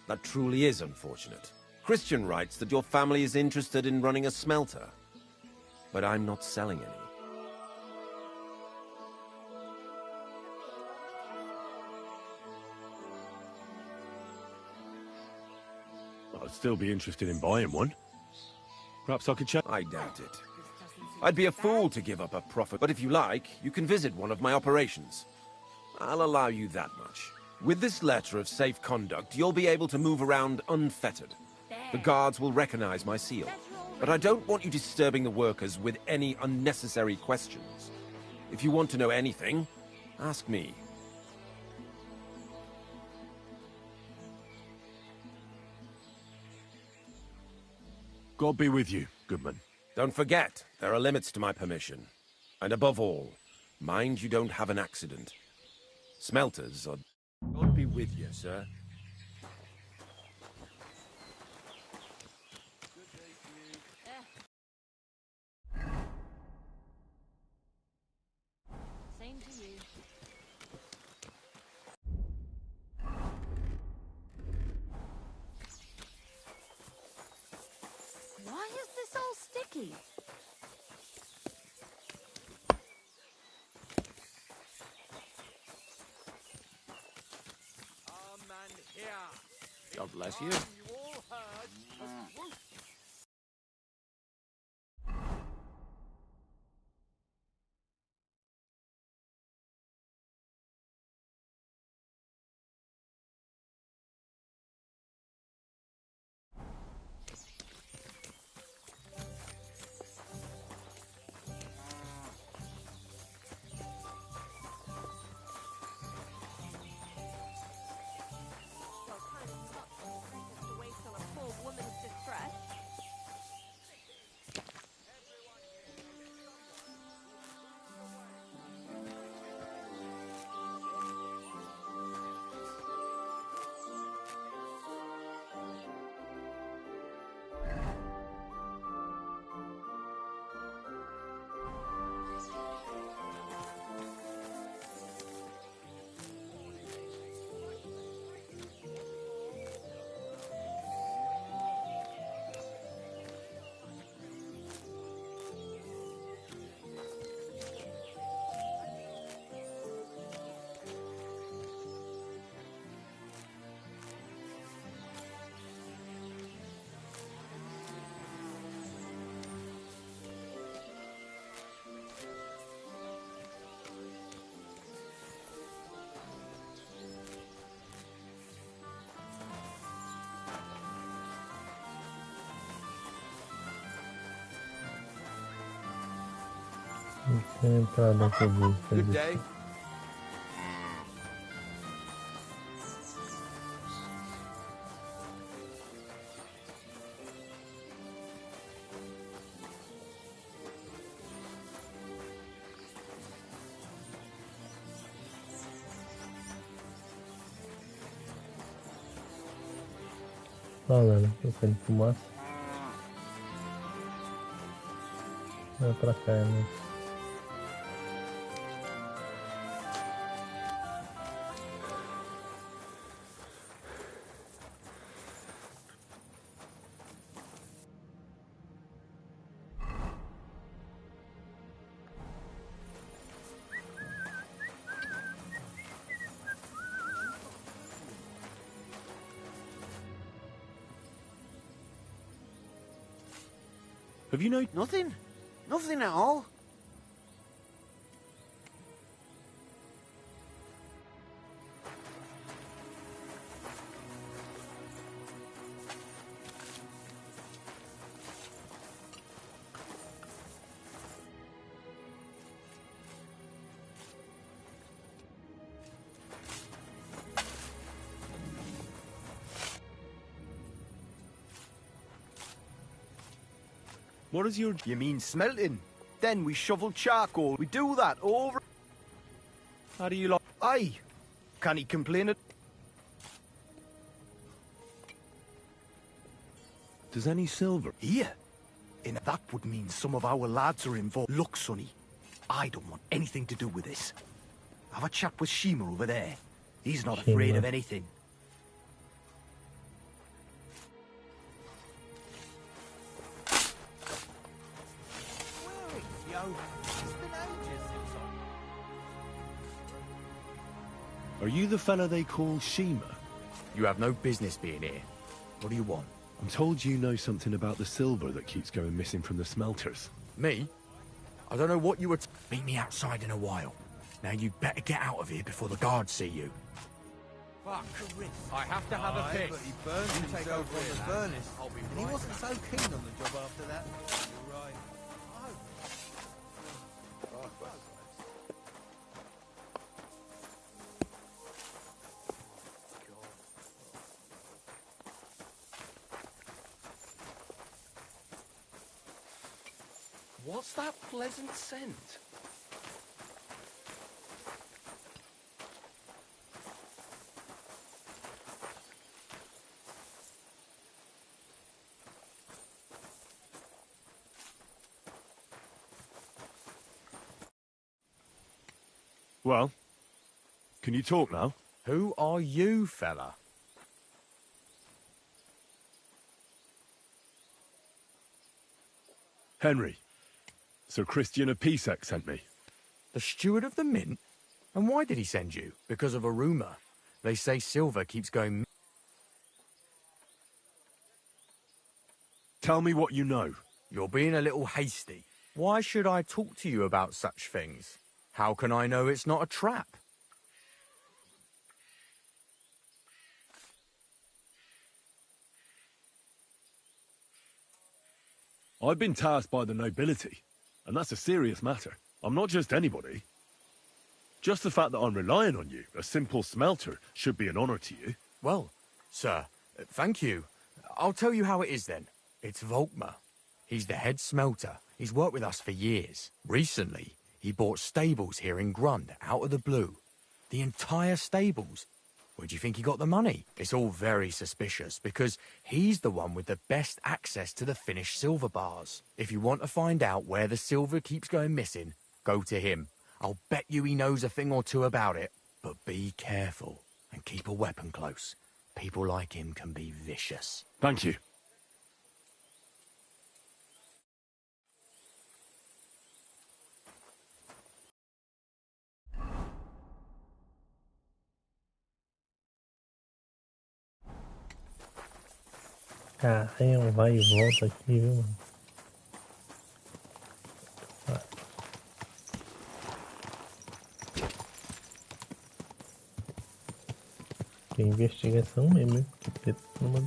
That truly is unfortunate. Christian writes that your family is interested in running a smelter. But I'm not selling any. I'd still be interested in buying one. Perhaps I could check. I doubt it. I'd be a fool to give up a profit, but if you like, you can visit one of my operations. I'll allow you that much. With this letter of safe conduct, you'll be able to move around unfettered. The guards will recognize my seal. But I don't want you disturbing the workers with any unnecessary questions. If you want to know anything, ask me. God be with you, Goodman. Don't forget, there are limits to my permission. And above all, mind you don't have an accident. Smelters are... God be with you, sir. Same to you. Why is this all sticky? God bless you. Deixa eu entrar naquele. Good day. Olha lá, eu quero fumaça. Vai pra cá, né? Have you no... Nothing. Nothing at all. What is your... You mean smelting? Then we shovel charcoal. We do that over... How do you like... Aye. Can he complain it? Does any silver... Here? And that would mean some of our lads are involved. Look, Sonny, I don't want anything to do with this. Have a chat with Shima over there. He's not afraid of anything. Are you the fella they call Shima? You have no business being here. What do you want? I'm told you know something about the silver that keeps going missing from the smelters. Me? I don't know what you were... Meet me outside in a while. Now you'd better get out of here before the guards see you. Fuck. I have to have a piss. But he burned himself on the furnace, and he wasn't so keen on the job after that. You're right. What's that pleasant scent? Well, can you talk now? Who are you, fella? Henry. Sir Christian of Pisek sent me. The steward of the mint? And why did he send you? Because of a rumour. They say silver keeps going... Tell me what you know. You're being a little hasty. Why should I talk to you about such things? How can I know it's not a trap? I've been tasked by the nobility, and that's a serious matter. I'm not just anybody. Just the fact that I'm relying on you, a simple smelter, should be an honour to you. Well, sir, thank you. I'll tell you how it is then. It's Volkmar. He's the head smelter. He's worked with us for years. Recently, he bought stables here in Grund, out of the blue. The entire stables. Where do you think he got the money? It's all very suspicious, because he's the one with the best access to the finished silver bars. If you want to find out where the silver keeps going missing, go to him. I'll bet you he knows a thing or two about it. But be careful, and keep a weapon close. People like him can be vicious. Thank you. Cara, é um vai e volta aqui, viu, mano? Que investigação mesmo, hein? Porque numa...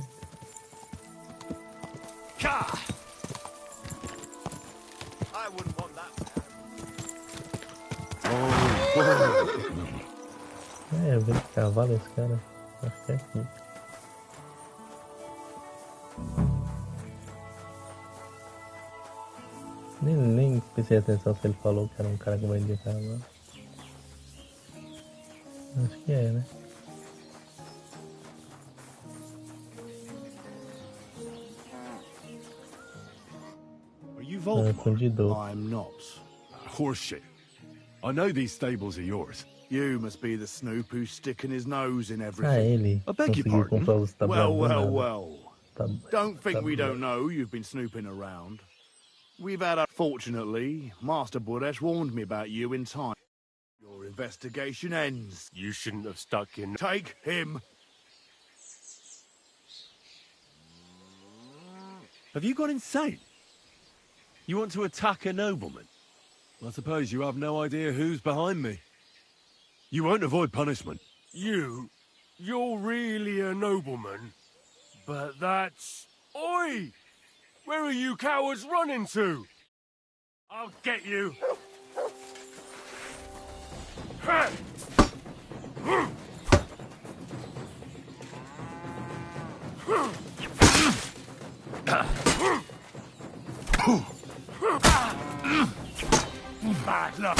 I wouldn't want that. É, vem de cavalo esse cara. Acho que é aqui. Nem prestei atenção se ele falou que era um cara que vai indicar agora. Acho que é, né? Are you Volkmar? Escondido. I'm not. Horseshit. I know these stables are yours. You must be the snoop who's sticking his nose in Ah, everything. ele I beg your conseguiu pardon? comprar os tabuleiros do nada. Well. Don't think we don't tabuleiro. know you've been snooping around. We've had a... Fortunately, Master Buresh warned me about you in time. Your investigation ends. You shouldn't have stuck in. Take him. Have you gone insane? You want to attack a nobleman? I suppose you have no idea who's behind me. You won't avoid punishment. You're really a nobleman? But that's... Oi! Where are you cowards running to? I'll get you. Bad luck.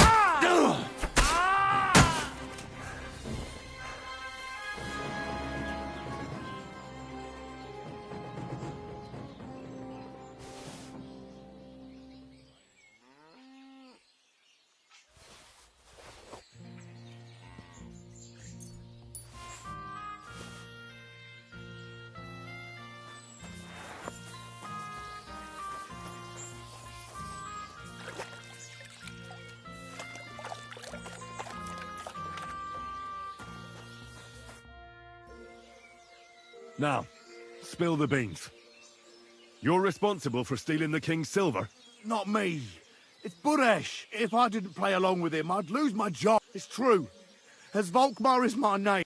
Now, spill the beans. You're responsible for stealing the king's silver? Not me. It's Buresh. If I didn't play along with him, I'd lose my job. It's true. As Volkmar is my name.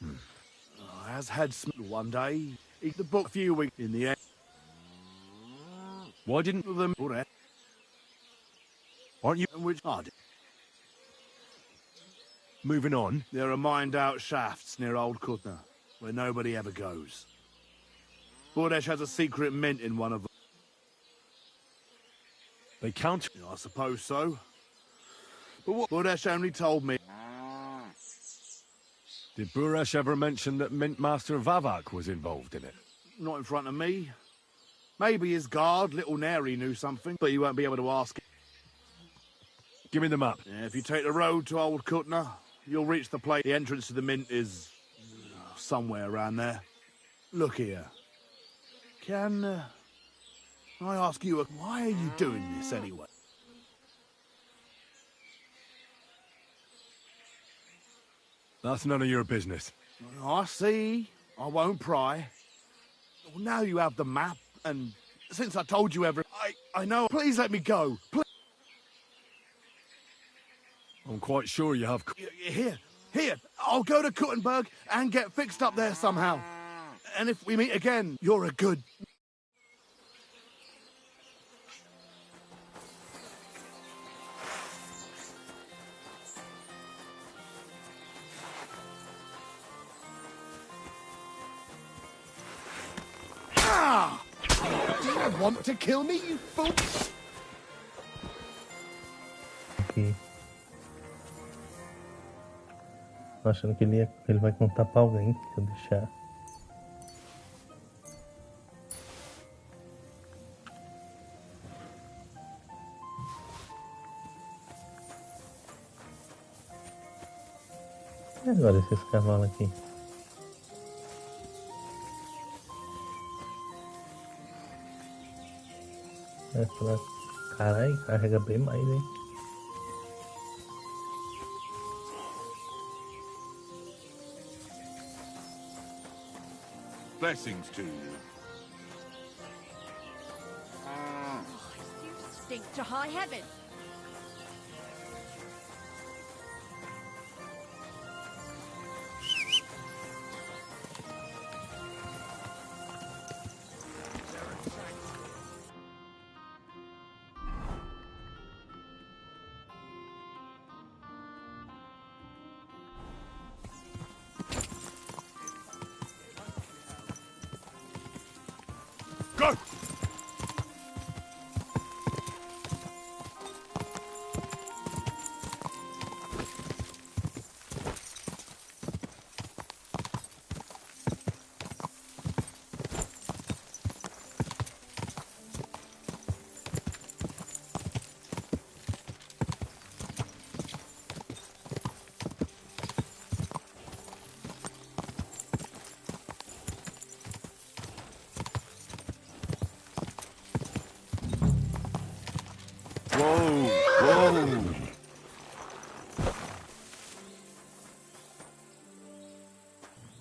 I has had some one day. Eat the book a few weeks in the end. Why didn't them Buresh? Aren't you? Which I did. Moving on. There are mined-out shafts near Old Kutna, where nobody ever goes. Buresh has a secret mint in one of them. They count? I suppose so. But what Buresh only told me... Did Buresh ever mention that Mint Master Vavak was involved in it? Not in front of me. Maybe his guard, Little Neri, knew something, but you won't be able to ask him. Give me the map. Yeah, if you take the road to Old Kutna, you'll reach the place. The entrance to the mint is somewhere around there. Look here. Can I ask you, why are you doing this anyway? That's none of your business. I see. I won't pry. Well, now you have the map, and since I told you everything, I know. Please let me go. Please. I'm quite sure you have... Here, I'll go to Kuttenberg and get fixed up there somehow. And if we meet again, you're a good... Ah! Do you want to kill me, you fool? Aqui. Tô achando que ele vai contar pra alguém se eu deixar. E agora esses cavalos aqui? Caralho, carrega bem mais, hein? Blessings to you. You stink to high heaven.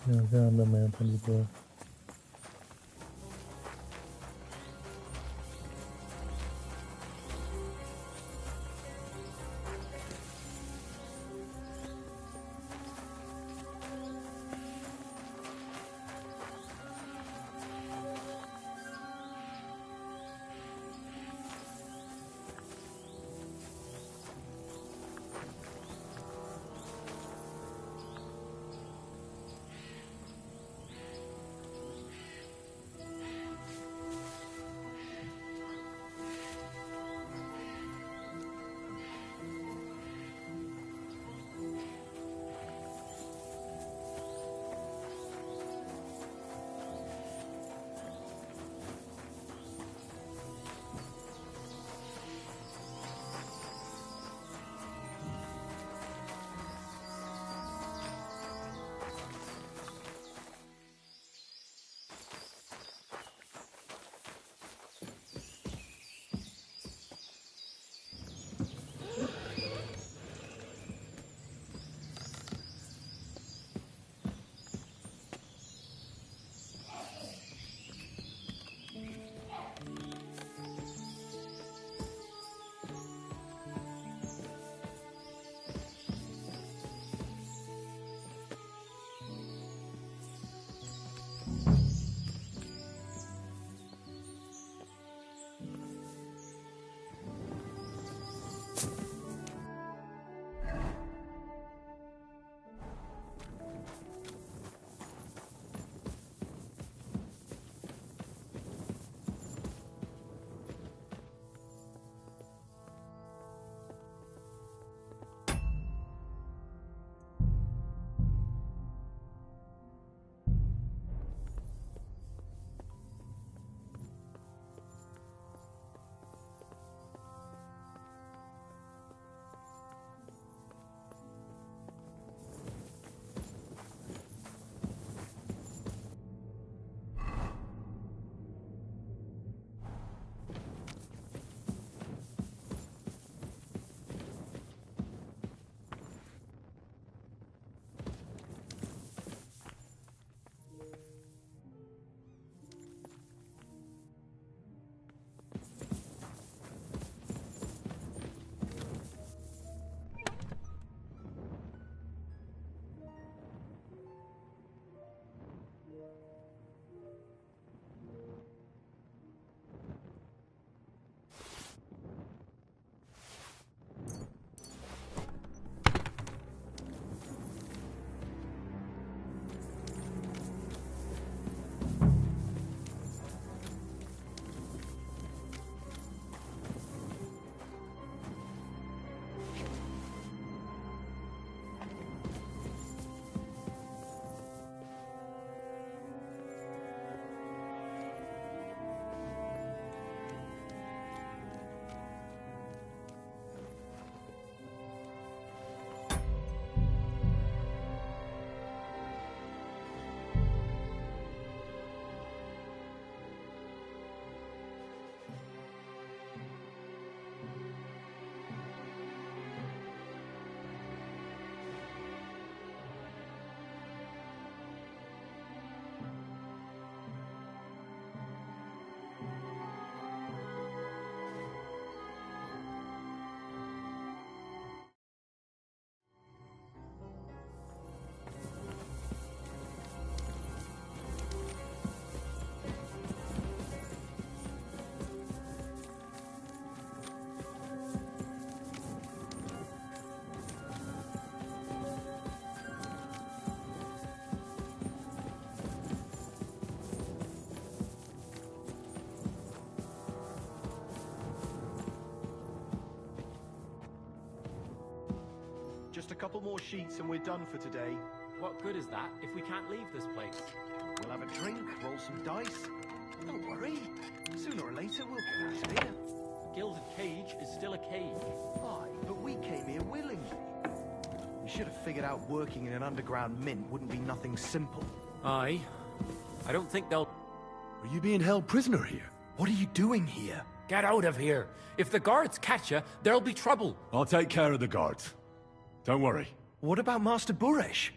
Não, já anda amanhã, tá de boa. Just a couple more sheets and we're done for today. What good is that if we can't leave this place? We'll have a drink, roll some dice. Don't worry. Sooner or later we'll get out of here. Gilded cage is still a cage. Aye, but we came here willingly. We should have figured out working in an underground mint wouldn't be nothing simple. Aye. I don't think they'll... Are you being held prisoner here? What are you doing here? Get out of here. If the guards catch you, there'll be trouble. I'll take care of the guards. Don't worry. What about Master Buresh?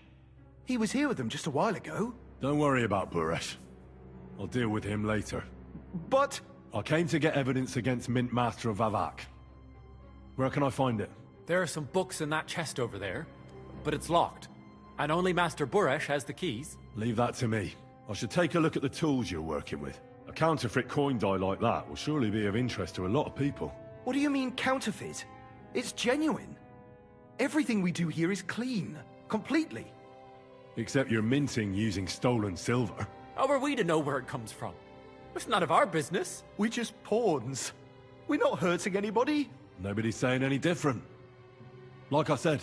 He was here with them just a while ago. Don't worry about Buresh. I'll deal with him later. But... I came to get evidence against Mint Master of Vavak. Where can I find it? There are some books in that chest over there, but it's locked. And only Master Buresh has the keys. Leave that to me. I should take a look at the tools you're working with. A counterfeit coin die like that will surely be of interest to a lot of people. What do you mean counterfeit? It's genuine. Everything we do here is clean. Completely. Except you're minting using stolen silver. How are we to know where it comes from? It's none of our business. We're just pawns. We're not hurting anybody. Nobody's saying any different. Like I said,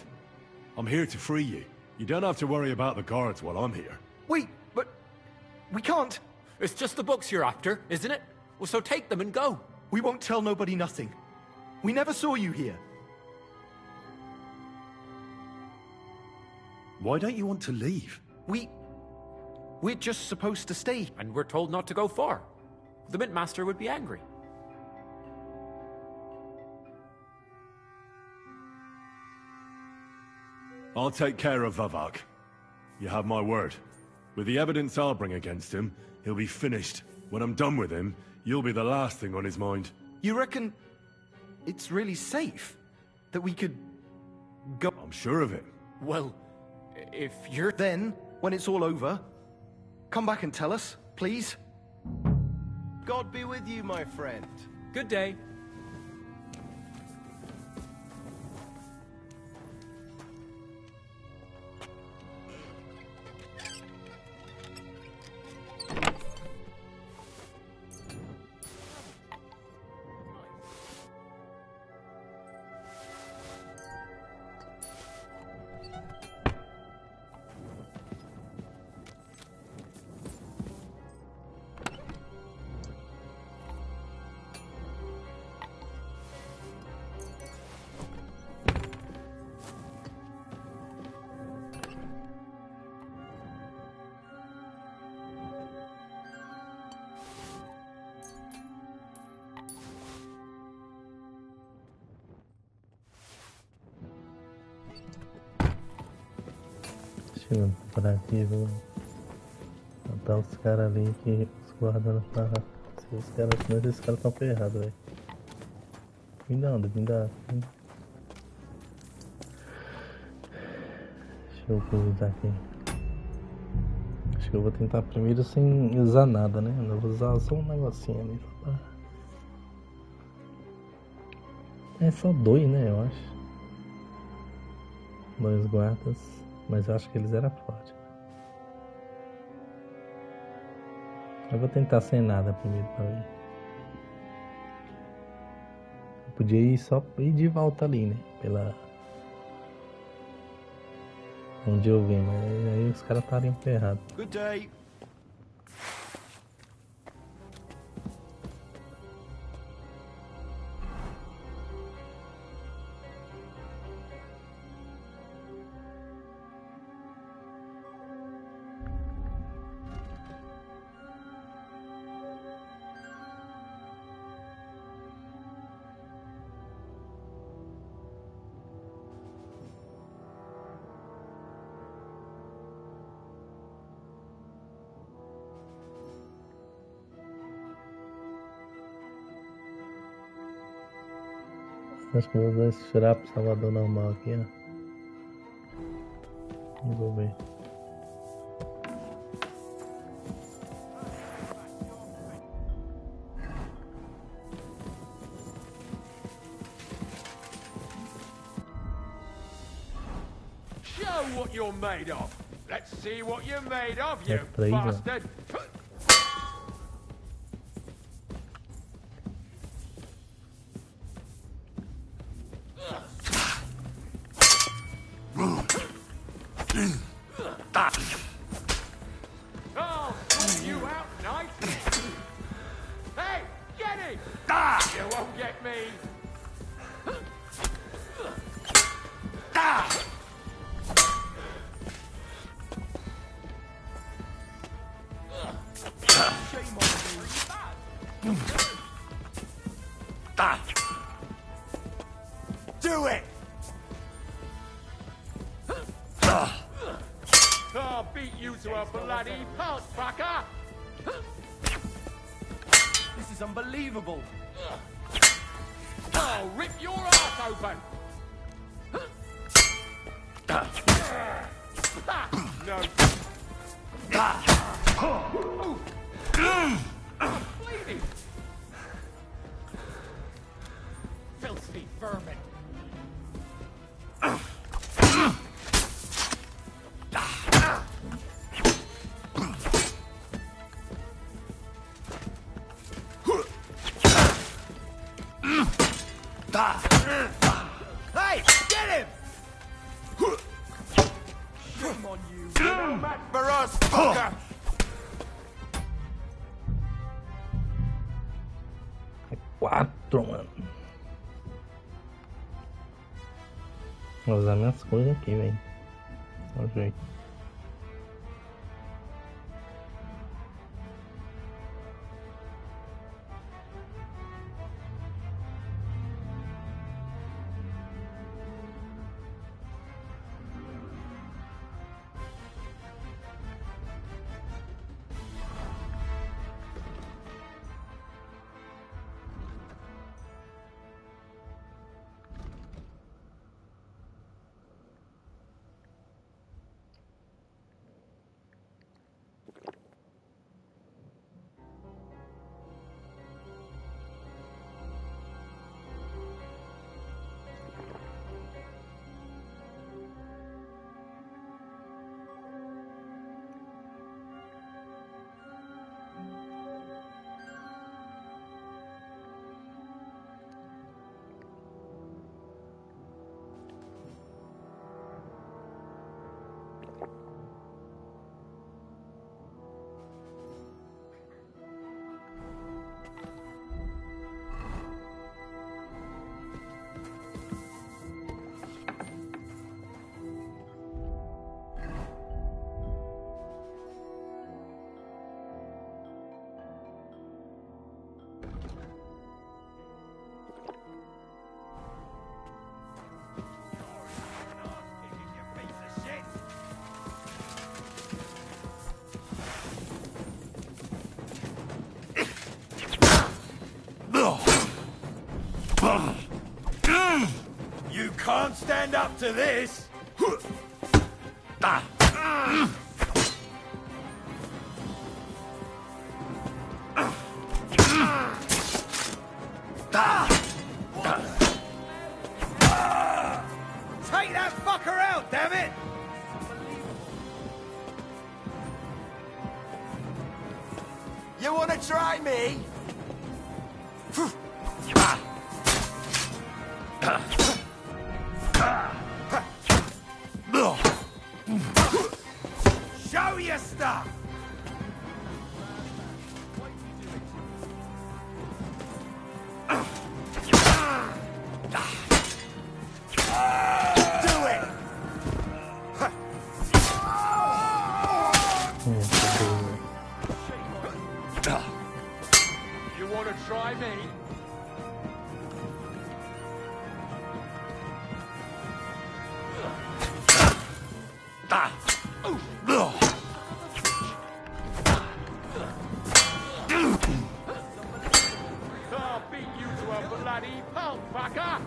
I'm here to free you. You don't have to worry about the guards while I'm here. Wait, but... we can't. It's just the books you're after, isn't it? Well, so take them and go. We won't tell nobody nothing. We never saw you here. Why don't you want to leave? We're just supposed to stay. And we're told not to go far. The Mint Master would be angry. I'll take care of Vavak. You have my word. With the evidence I'll bring against him, he'll be finished. When I'm done with him, you'll be the last thing on his mind. You reckon it's really safe that we could go? I'm sure of it. Well, if you're... Then, when it's all over, come back and tell us, please. God be with you, my friend. Good day. Chegando por aqui, vou matar os caras ali que os guardas pra... Se os caras... Mas esses caras tão ferrados, velho. Vim da onde? Vim da... Deixa eu usar aqui. Acho que eu vou tentar primeiro sem usar nada, né? Eu vou usar só um negocinho ali. É só 2, né? Eu acho. 2 guardas. Mas eu acho que eles eram fortes. Eu vou tentar sem nada primeiro pra ver. Eu podia ir só ir de volta ali, né? Pela... Onde eu vim, mas aí os caras estariam ferrados. Good day. Acho que eu vou usar esse xerapo salvador normal aqui, ó. E vou ver. Show what you're made of. Let's see what you're made of, you Praise bastard. I'll sort you out, knight. Hey, get it! You won't get me. bloody pulse, fucker! This is unbelievable. I'll rip your ass open! No. Bleeding! Filthy vermin! Hey, get him! Shame on you. No match for us, fucker! Quatro, mano. Vou usar minhas coisas aqui, velho. Olha o jeito. You can't stand up to this! Take that fucker out, damn it! You wanna try me? Show your stuff! Do it! You wanna try me? I'll beat you to a bloody pulp, fucker!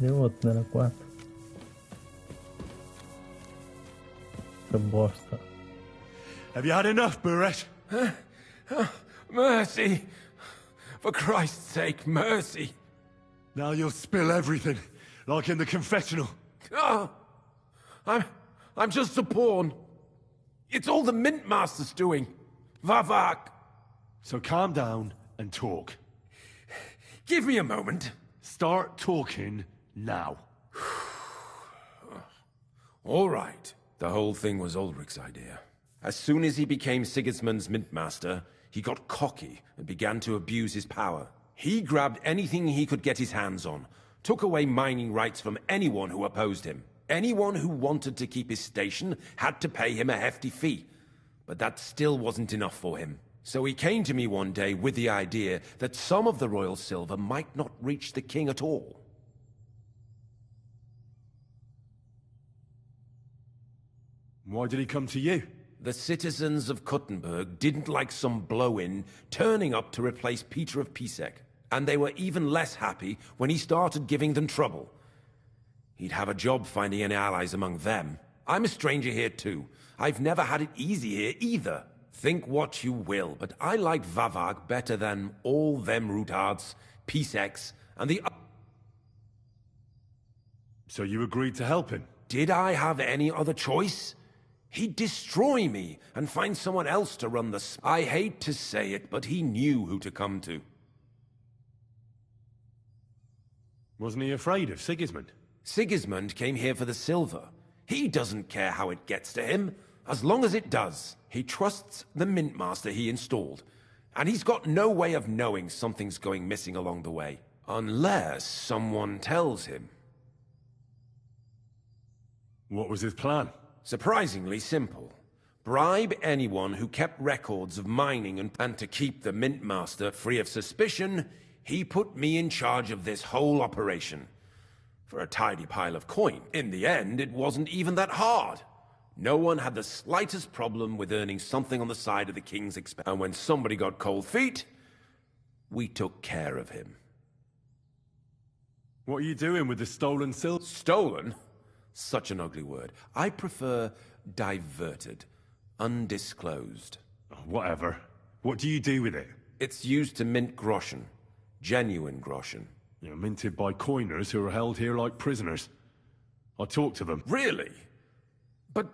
Deu outro, não era 4? Essa bosta. Have you had enough, Buresh? Mercy! For Christ's sake, mercy! Now you'll spill everything, like in the confessional. Oh, I'm just a pawn. It's all the Mint Master's doing. Vavak! So calm down and talk. Give me a moment. Start talking now. All right. The whole thing was Ulrich's idea. As soon as he became Sigismund's Mint Master, he got cocky and began to abuse his power. He grabbed anything he could get his hands on, took away mining rights from anyone who opposed him. Anyone who wanted to keep his station had to pay him a hefty fee. But that still wasn't enough for him. So he came to me one day with the idea that some of the royal silver might not reach the king at all. Why did he come to you? The citizens of Kuttenberg didn't like some blow-in turning up to replace Peter of Pisek, and they were even less happy when he started giving them trouble. He'd have a job finding any allies among them. I'm a stranger here too. I've never had it easy here either. Think what you will, but I like Vavag better than all them Rutards, Piseks, and the... So you agreed to help him? Did I have any other choice? He'd destroy me and find someone else to run the... I hate to say it, but he knew who to come to. Wasn't he afraid of Sigismund? Sigismund came here for the silver. He doesn't care how it gets to him, as long as it does. He trusts the Mint Master he installed, and he's got no way of knowing something's going missing along the way, unless someone tells him. What was his plan? Surprisingly simple. Bribe anyone who kept records of mining and to keep the Mint Master free of suspicion, he put me in charge of this whole operation. For a tidy pile of coin. In the end, it wasn't even that hard. No one had the slightest problem with earning something on the side of the king's expense. And when somebody got cold feet, we took care of him. What are you doing with the stolen silver? Stolen? Such an ugly word. I prefer diverted, undisclosed. Whatever. What do you do with it? It's used to mint groschen. Genuine groschen. You're minted by coiners who are held here like prisoners. I talked to them. Really? But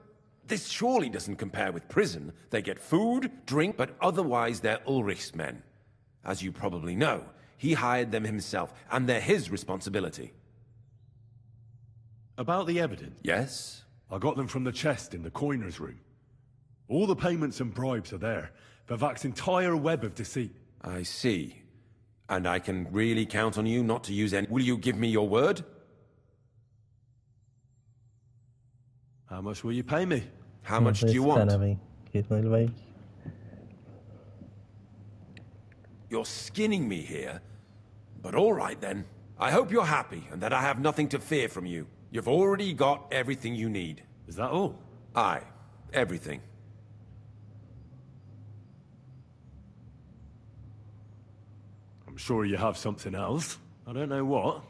this surely doesn't compare with prison. They get food, drink, but otherwise they're Ulrich's men. As you probably know, he hired them himself, and they're his responsibility. About the evidence? Yes? I got them from the chest in the coiner's room. All the payments and bribes are there. Vavak's entire web of deceit. I see. And I can really count on you not to use any... Will you give me your word? How much will you pay me? How much do you want? You're skinning me here. But all right then. I hope you're happy and that I have nothing to fear from you. You've already got everything you need. Is that all? Aye. Everything. I'm sure you have something else. I don't know what,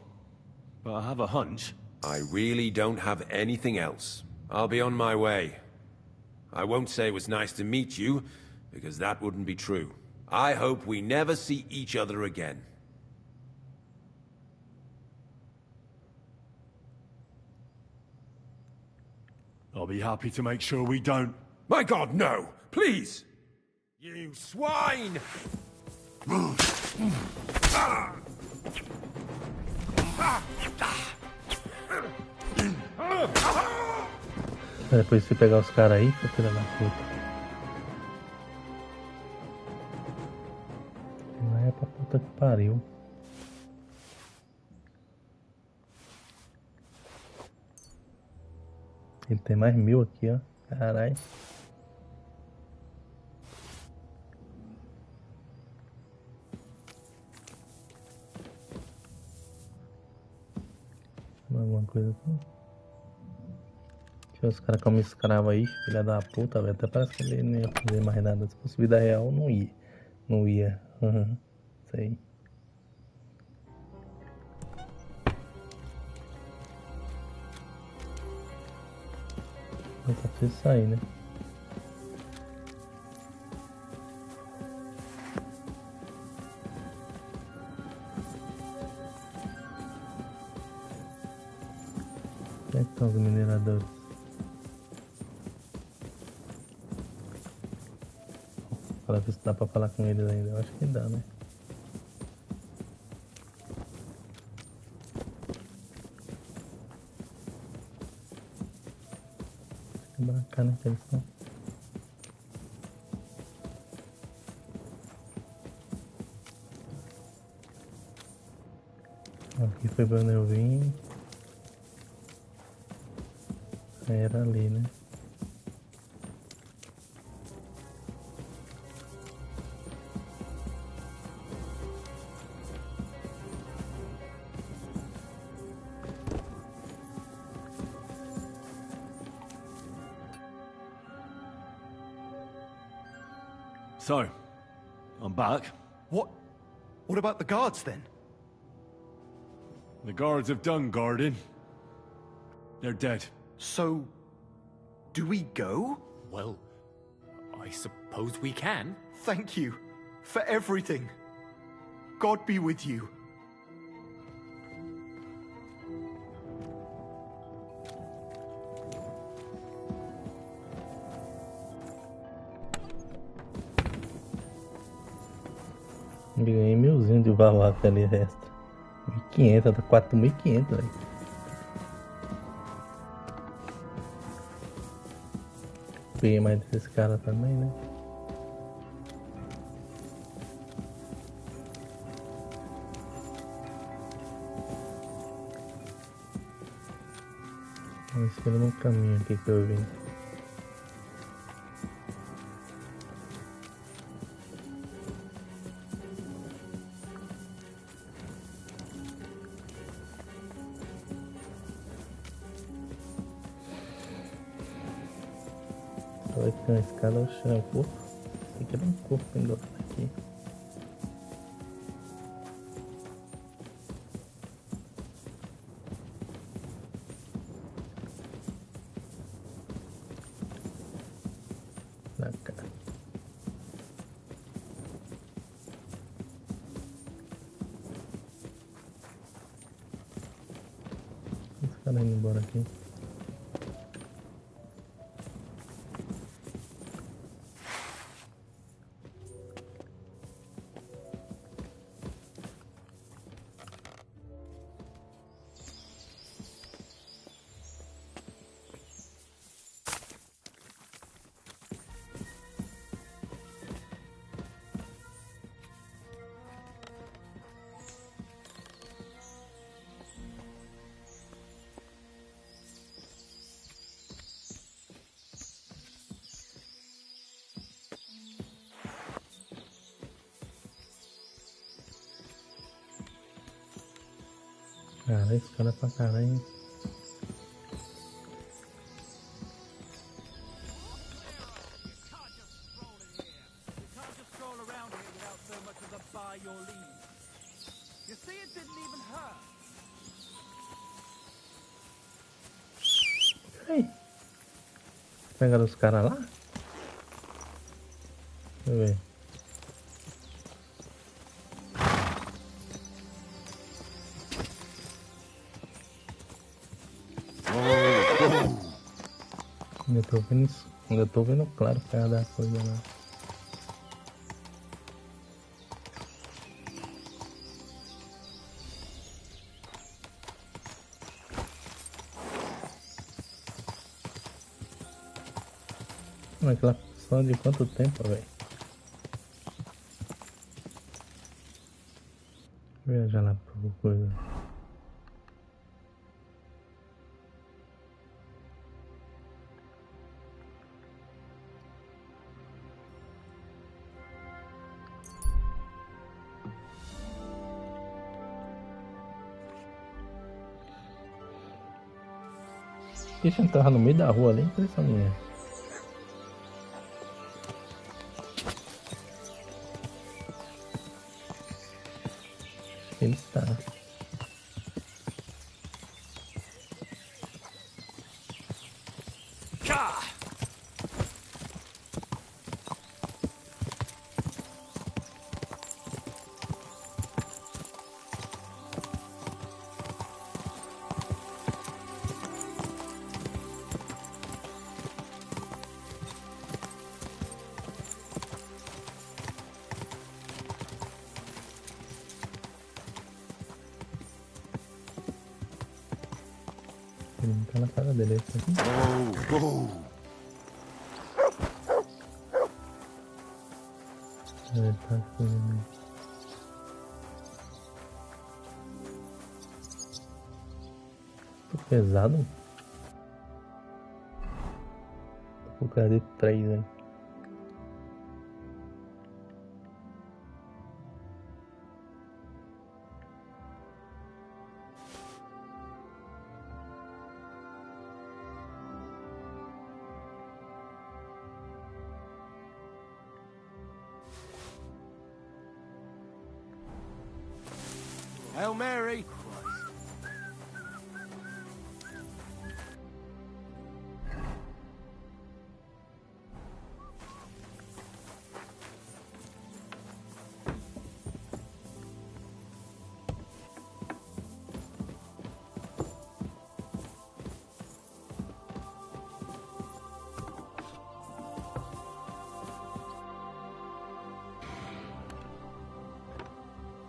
but I have a hunch. I really don't have anything else. I'll be on my way. I won't say it was nice to meet you, because that wouldn't be true. I hope we never see each other again. I'll be happy to make sure we don't. My God, no! Please! You swine! Depois de pegar os caras aí, filha da puta. Não é pra puta que pariu. Ele tem mais 1000 aqui, ó. Caralho. Alguma coisa assim. Tinha os caras como escravo aí, filha da puta, velho. Até parece que ele não ia fazer mais nada. Se fosse vida real, não ia. Não ia. Sei. Eu só preciso sair, né? Onde é que estão os mineradores? Para ver se dá pra falar com eles ainda. Eu acho que dá, né? Bacana que eles estão. Aqui foi pra onde eu vim. Era ali, né? So, I'm back. What about the guards then? The guards have done guarding. They're dead. So, do we go? Well, I suppose we can. Thank you for everything. God be with you. Ganhei 1000 de barbaca ali extra. 1500, tá 4500, velho. Peguei mais desses caras também, né? Vamos ver no caminho aqui que eu vim. Vai ter uma escada ao chão, corpo. Tem que dar um corpo pendurado aqui. Na cara. Os caras indo embora aqui. Cara, esse cara é pra caralho, hein? Aí. Pegaram os caras lá? Deixa eu ver. Ainda tô vendo claro o cara da coisa lá. Mas aquela função de quanto tempo, velho? Viajar lá por coisa. Deixa eu entrar no meio da rua ali com essa mulher. Ele está. Tá na cara dele esse aqui. Ele tá aqui. Tô pesado. Tô com cara de 3, hein. Hail Mary!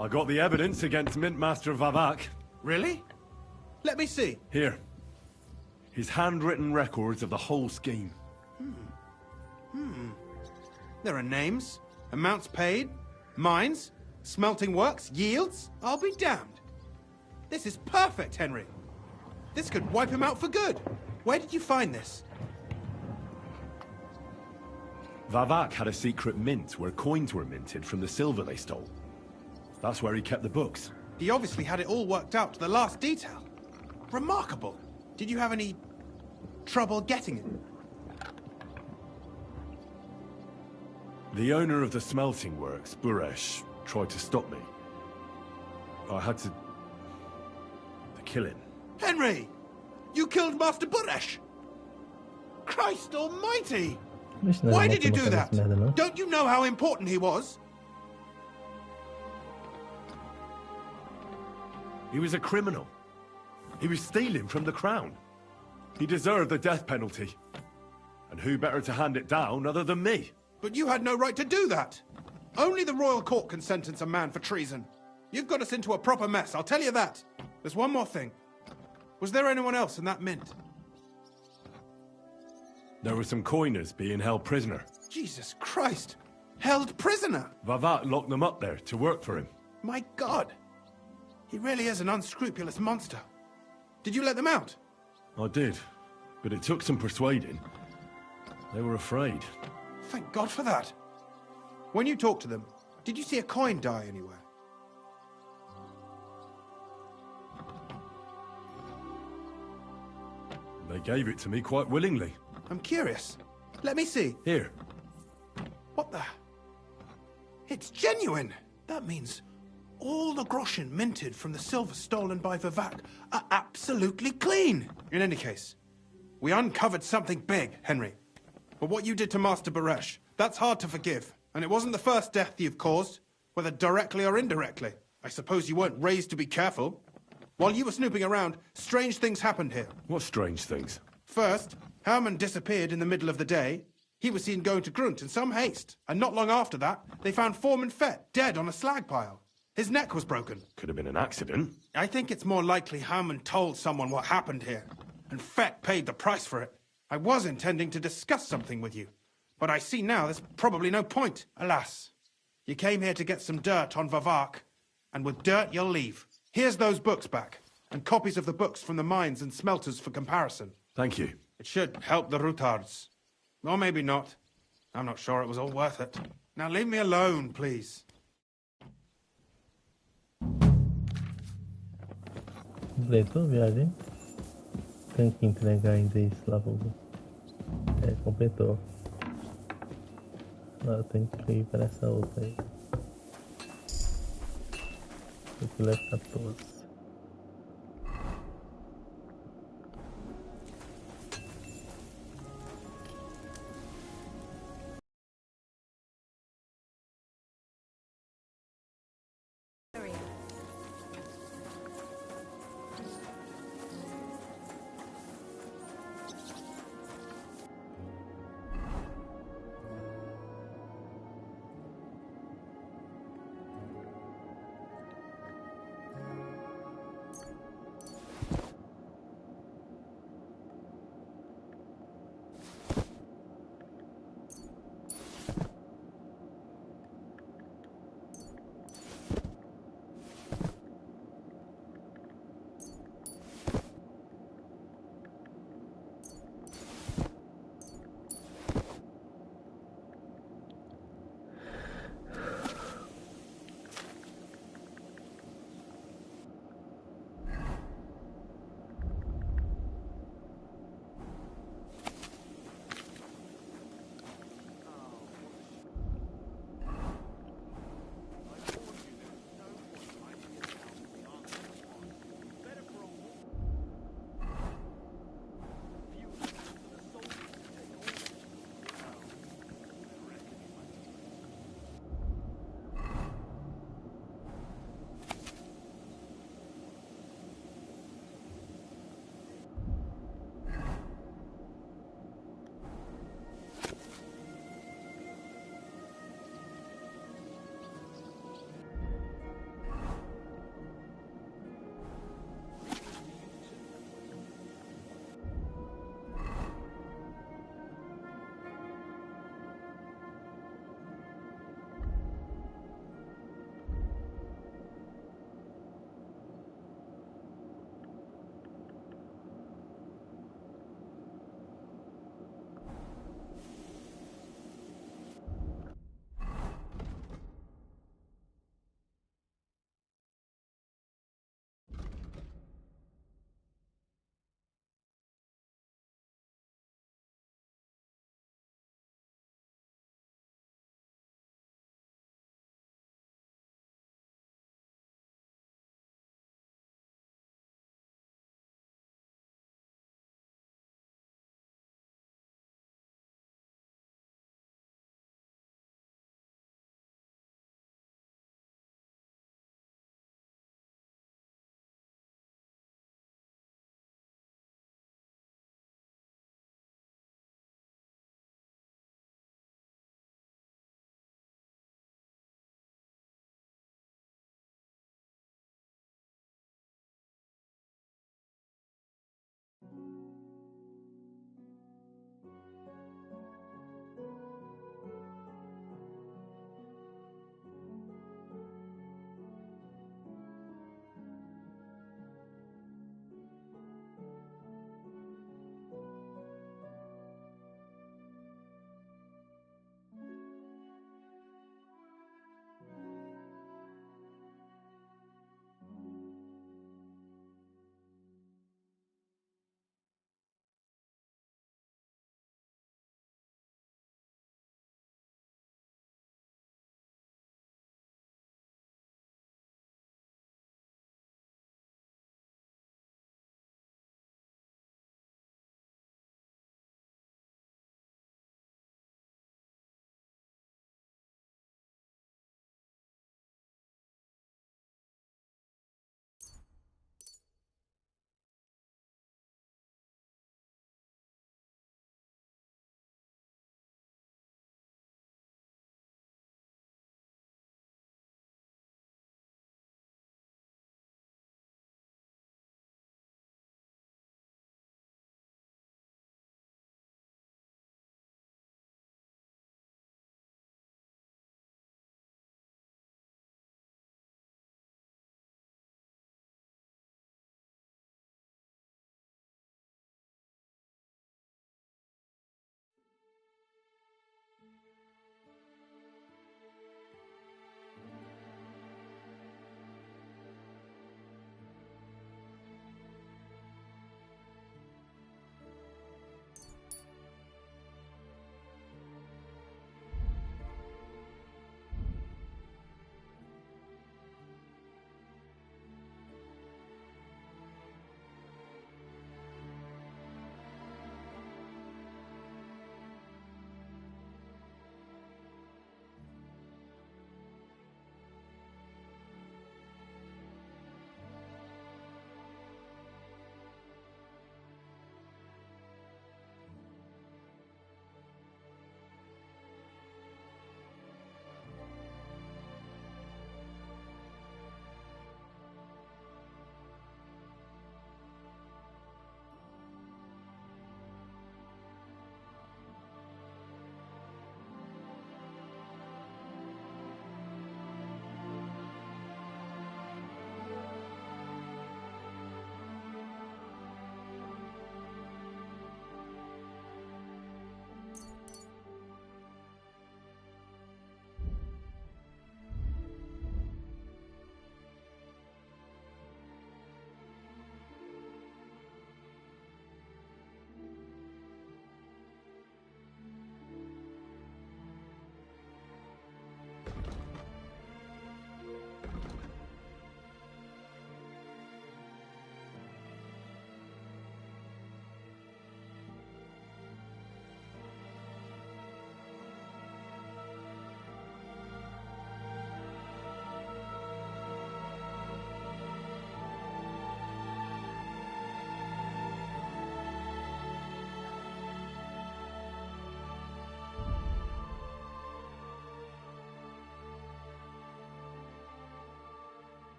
I got the evidence against Mint Master Vavak. Really? Let me see. Here. His handwritten records of the whole scheme. There are names, amounts paid, mines, smelting works, yields. I'll be damned. This is perfect, Henry. This could wipe him out for good. Where did you find this? Vavak had a secret mint where coins were minted from the silver they stole. That's where he kept the books. He obviously had it all worked out to the last detail. Remarkable. Did you have any trouble getting it? The owner of the smelting works, Buresh, tried to stop me. I had to kill him. Henry! You killed Master Buresh! Christ almighty! Why did you do that? Don't you know how important he was? He was a criminal. He was stealing from the crown. He deserved the death penalty. And who better to hand it down other than me? But you had no right to do that. Only the royal court can sentence a man for treason. You've got us into a proper mess, I'll tell you that. There's one more thing. Was there anyone else in that mint? There were some coiners being held prisoner. Jesus Christ! Held prisoner? Vavak locked them up there to work for him. My God! He really is an unscrupulous monster. Did you let them out? I did, but it took some persuading. They were afraid. Thank God for that. When you talked to them, did you see a coin die anywhere? They gave it to me quite willingly. I'm curious. Let me see. Here. What the? It's genuine! That means all the groschen minted from the silver stolen by Vavak are absolutely clean. In any case, we uncovered something big, Henry. But what you did to Master Buresh, that's hard to forgive. And it wasn't the first death you've caused, whether directly or indirectly. I suppose you weren't raised to be careful. While you were snooping around, strange things happened here. What strange things? First, Herman disappeared in the middle of the day. He was seen going to Grunt in some haste. And not long after that, they found Foreman Fett dead on a slag pile. His neck was broken. Could have been an accident. I think it's more likely Herman told someone what happened here. And Fett paid the price for it. I was intending to discuss something with you. But I see now there's probably no point. Alas, you came here to get some dirt on Vavak. And with dirt, you'll leave. Here's those books back. And copies of the books from the mines and smelters for comparison. Thank you. It should help the Rutards. Or maybe not. I'm not sure it was all worth it. Now leave me alone, please. Completou a viagem? Tem que entregar ainda isso lá pro... completou. Agora tem que ir para essa outra aí. Aqui leva 14.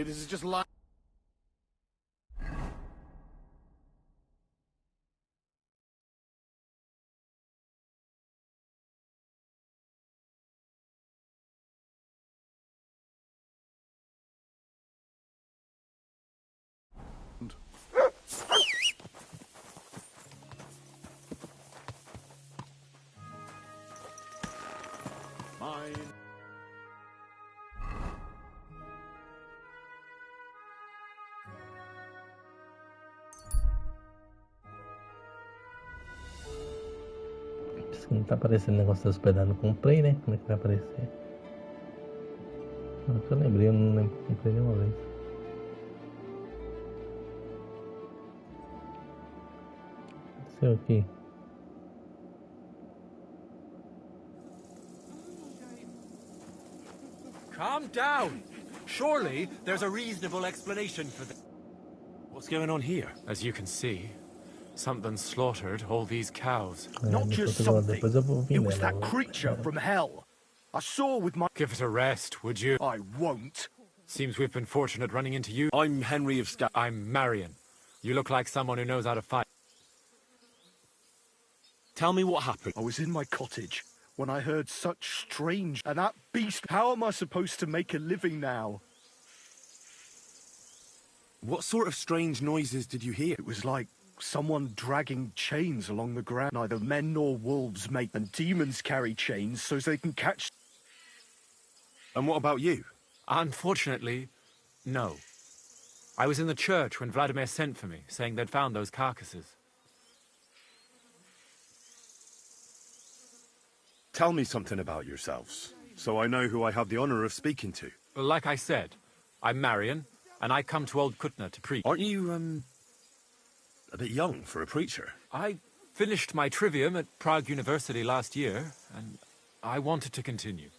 This is just like... Mine. Não tá aparecendo o negócio da hospedagem, eu comprei, né? Como é que vai aparecer? Não, que eu lembrei, eu não lembro, comprei nenhuma vez. Aconteceu aqui. Calm down! Surely there's a reasonable explanation for this. What's going on here? As you can see, something slaughtered all these cows. Not just something. It was that creature from hell. I saw with my... Give it a rest, would you? I won't. Seems we've been fortunate running into you. I'm Henry of I'm Marion. You look like someone who knows how to fight. Tell me what happened. I was in my cottage when I heard such strange... And that beast... How am I supposed to make a living now? What sort of strange noises did you hear? It was like someone dragging chains along the ground. Neither men nor wolves make them. Demons carry chains so they can catch... And what about you? Unfortunately, no. I was in the church when Vladimir sent for me, saying they'd found those carcasses. Tell me something about yourselves, so I know who I have the honor of speaking to. Well, like I said, I'm Marion, and I come to Old Kutna to preach. Aren't you, a bit young for a preacher? I finished my trivium at Prague University last year, and I wanted to continue.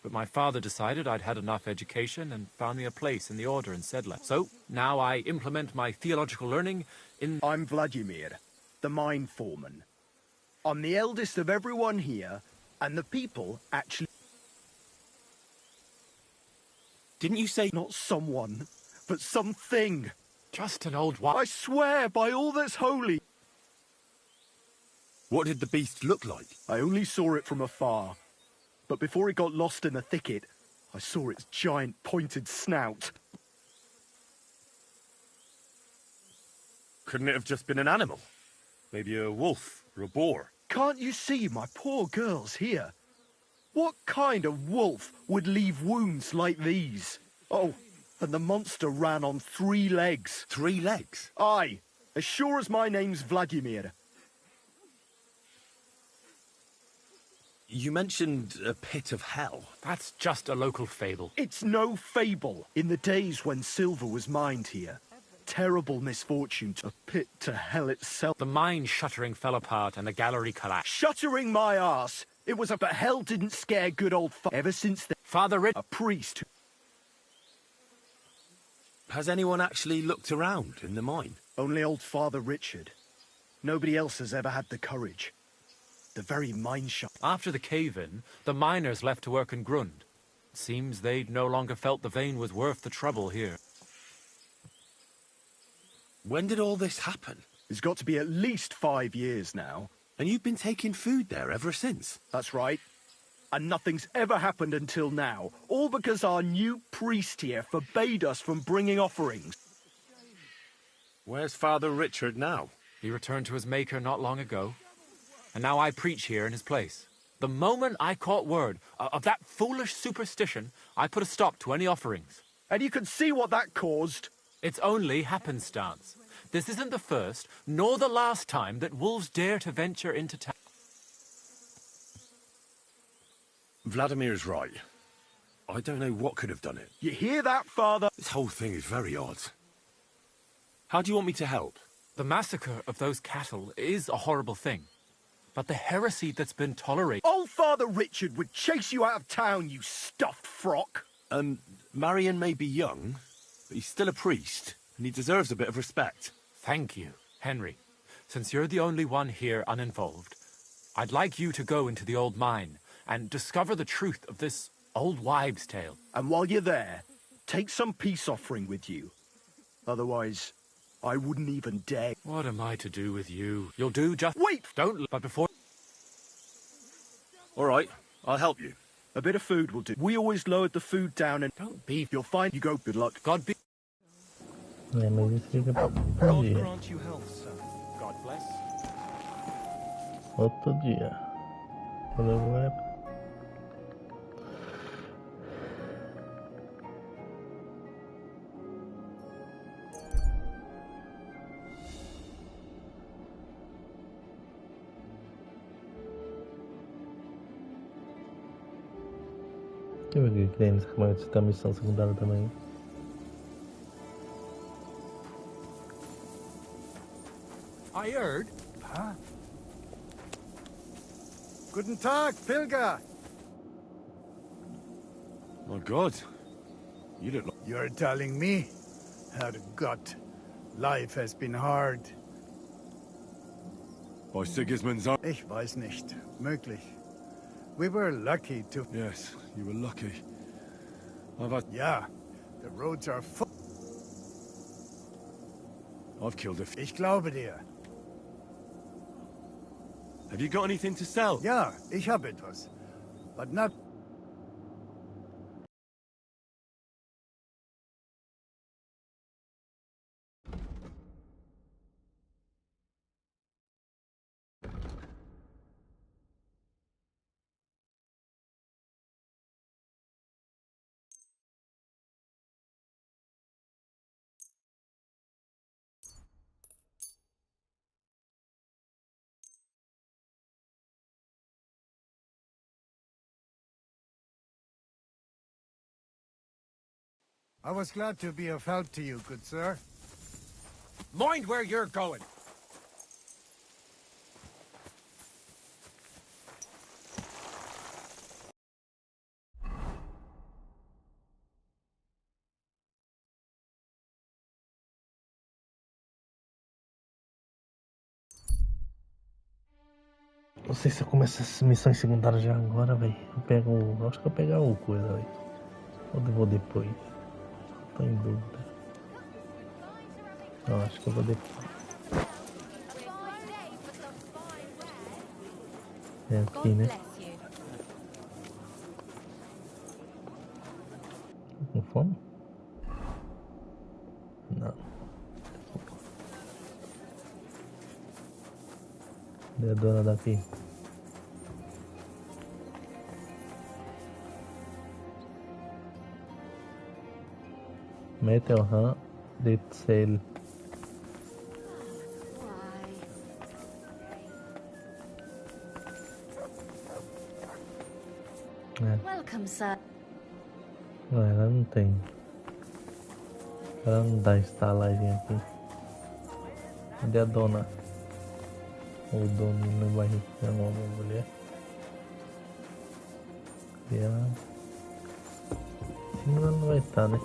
But my father decided I'd had enough education and found me a place in the order in Sedla. So, now I implement my theological learning in... I'm Vladimir, the mine foreman. I'm the eldest of everyone here, and the people actually... Didn't you say... Not someone, but something. Just an old one. I swear by all that's holy. What did the beast look like? I only saw it from afar. But before it got lost in the thicket, I saw its giant pointed snout. Couldn't it have just been an animal? Maybe a wolf or a boar? Can't you see my poor girls here? What kind of wolf would leave wounds like these? Oh, and the monster ran on 3 legs. 3 legs? Aye, as sure as my name's Vladimir. You mentioned a pit of hell. That's just a local fable. It's no fable. In the days when silver was mined here, terrible misfortune, a pit to hell itself. The mine shuttering fell apart and the gallery collapsed. Shuttering my arse! It was but hell didn't scare good old ever since then. Father Rich... A priest. Has anyone actually looked around in the mine? Only old Father Richard. Nobody else has ever had the courage. The very mine shaft. After the cave-in, the miners left to work in Grund. Seems they'd no longer felt the vein was worth the trouble here. When did all this happen? It's got to be at least 5 years now. And you've been taking food there ever since? That's right. And nothing's ever happened until now. All because our new priest here forbade us from bringing offerings. Where's Father Richard now? He returned to his maker not long ago. And now I preach here in his place. The moment I caught word of that foolish superstition, I put a stop to any offerings. And you can see what that caused. It's only happenstance. This isn't the first, nor the last time that wolves dare to venture into town. Vladimir's right. I don't know what could have done it. You hear that, Father? This whole thing is very odd. How do you want me to help? The massacre of those cattle is a horrible thing. But the heresy that's been tolerated... Old Father Richard would chase you out of town, you stuffed frock! Marion may be young, but he's still a priest, and he deserves a bit of respect. Thank you, Henry. Since you're the only one here uninvolved, I'd like you to go into the old mine and discover the truth of this old wives' tale. And while you're there, take some peace offering with you. Otherwise, I wouldn't even dare. What am I to do with you? You'll do just... Wait! Don't... But before... All right, I'll help you. A bit of food will do. We always lowered the food down and... Don't be... You'll find you go. Good luck. God be... É, mas isso fica para outro God dia. grant you health, sir. God bless. Outro dia. Valeu, Deixa eu ver o que tem nessa camada de missão secundária também. I heard. Huh? Guten Tag, Pilger. My God. You look like... You're telling me? How gut. Life has been hard. By Sigismund's own... Ich weiß nicht. Möglich. We were lucky to... Yes, you were lucky. I've had... Yeah, the roads are full. I've killed a... Ich glaube dir. Have you got anything to sell? Ja, ich habe etwas. But not... I was glad to be of help to you, good sir. Mind where you're going. Não sei se eu começo essas missões secundárias já agora, velho. Eu pego. Acho que eu vou pegar o coisa, velho. Ou eu vou depois? Tô em dúvida. Não, acho que eu vou depois. É aqui, né? Com fome? Não. Cadê a dona daqui? Meteorhan de Tsel. Welcome, sir. Não, ela não tem. Ela não dá estalagem aqui. Cadê a dona? O dono não vai reclamar uma mulher. Cadê ela? Sim, ela não vai estar, né?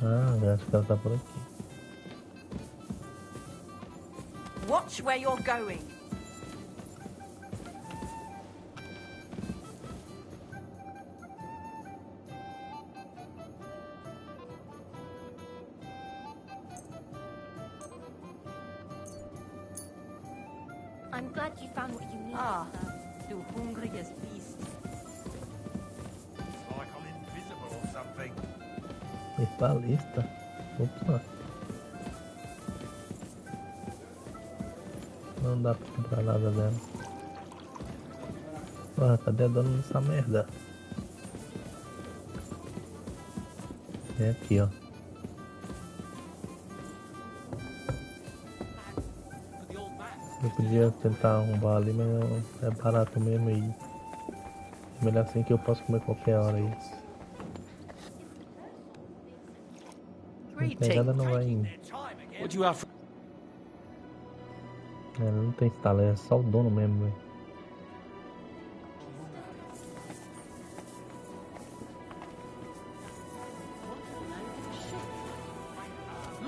Ah, acho que ela tá por aqui. Watch where you're going. I'm glad you found what you need. Ah, du hungriges Biest. It's like I'm invisible or something. Espalista. Opa. Não dá pra comprar nada dela. Ah, cadê a dona dessa merda? É aqui, ó. Eu podia tentar arrombar ali, mas é barato mesmo e melhor assim que eu posso comer qualquer hora aí. A pegada não vai. What you have? É, não tem estalo, é só o dono mesmo, velho.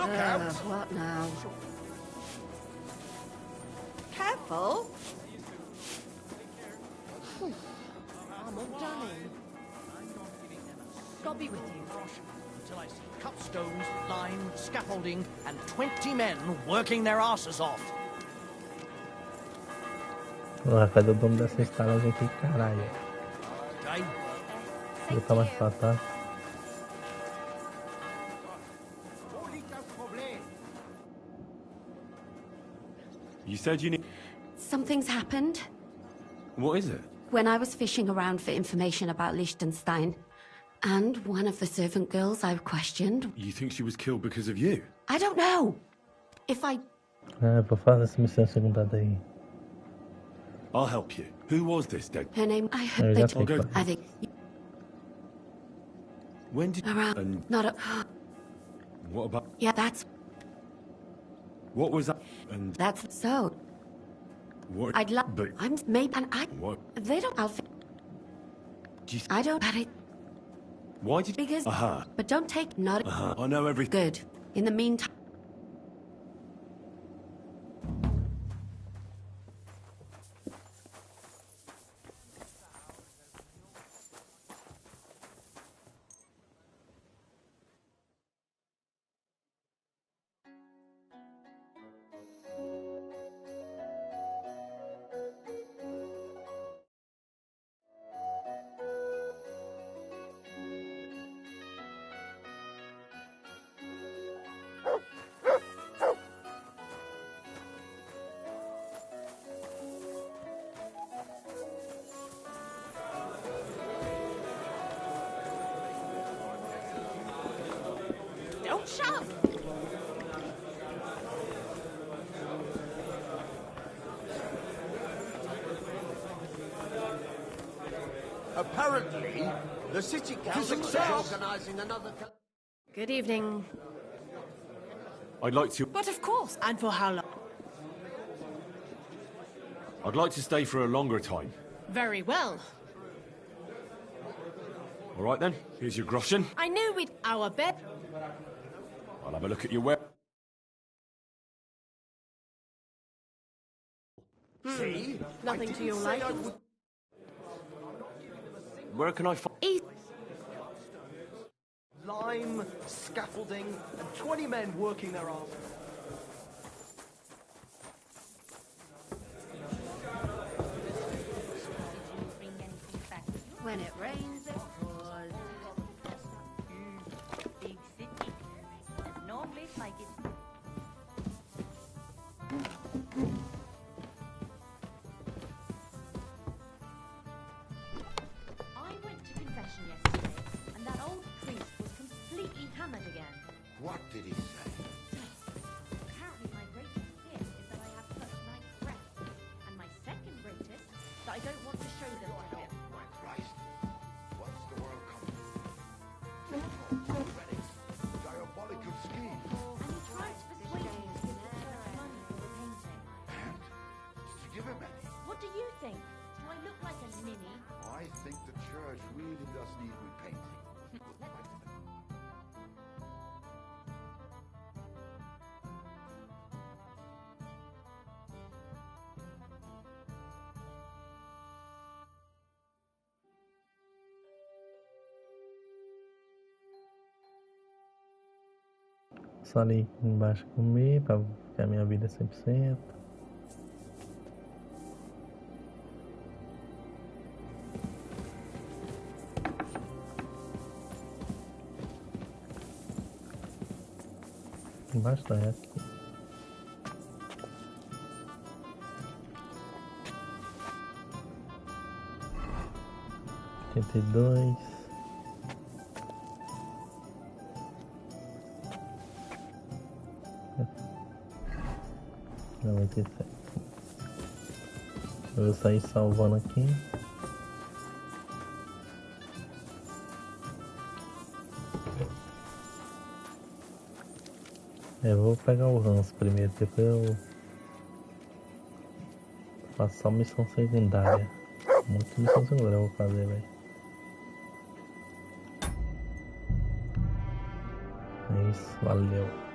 Look out! What now? Careful! I'm all done in. God be with you. Until I see cut stones, lime, scaffolding, and 20 men working their asses off. Ah, cadê o dono dessa estalagem aqui, caralho? Okay? Vou botar mais pra trás. You said you need... Something's happened. What is it? When I was fishing around for information about Liechtenstein, and one of the servant girls I questioned... You think she was killed because of you? I don't know! If I... Vou fazer essa missão secundária aí. I'll help you. Who was this dead? Her name... I Oh, heard that's they... okay. I think... When did... Around... And Not a... what about... Yeah, that's... What was that? And... That's so... What? I'd love... But... I'm... Maybe... And I... What? They don't... I'll... I don't... But it... Why did... Because... Aha. But don't take... Not... I know everything. Good. In the meantime... Don't shout! Apparently, the city council is organising another... Good evening. I'd like to... But of course. And for how long? I'd like to stay for a longer time. Very well. All right then, here's your groschen. I knew we'd... Our bed... I'll have a look at your web. See? Nothing to your liking? Where can I find... Lime, scaffolding, and 20 men working their arms. When it rains, it pours. Big city. No place like it. I went to confession yesterday, and that old priest was completely hammered again. What did he say? Apparently my greatest fear is that I have such nice breath, and my second greatest, that I don't want to show them to him. My Christ. What's the world coming to? Relics. Diabolical scheme. And he tried to persuade me to give the church money for the painting. And? Did you give him any? What do you think? Do I look like a ninny? I think the church really does need repainting. Só ali embaixo comer, pra ficar minha vida 100%. Embaixo da reta. 82. Não, 87. Eu vou sair salvando aqui. Eu vou pegar o Hans primeiro, depois eu faço só missão secundária. Muita missão secundária eu vou fazer, velho. É isso, valeu.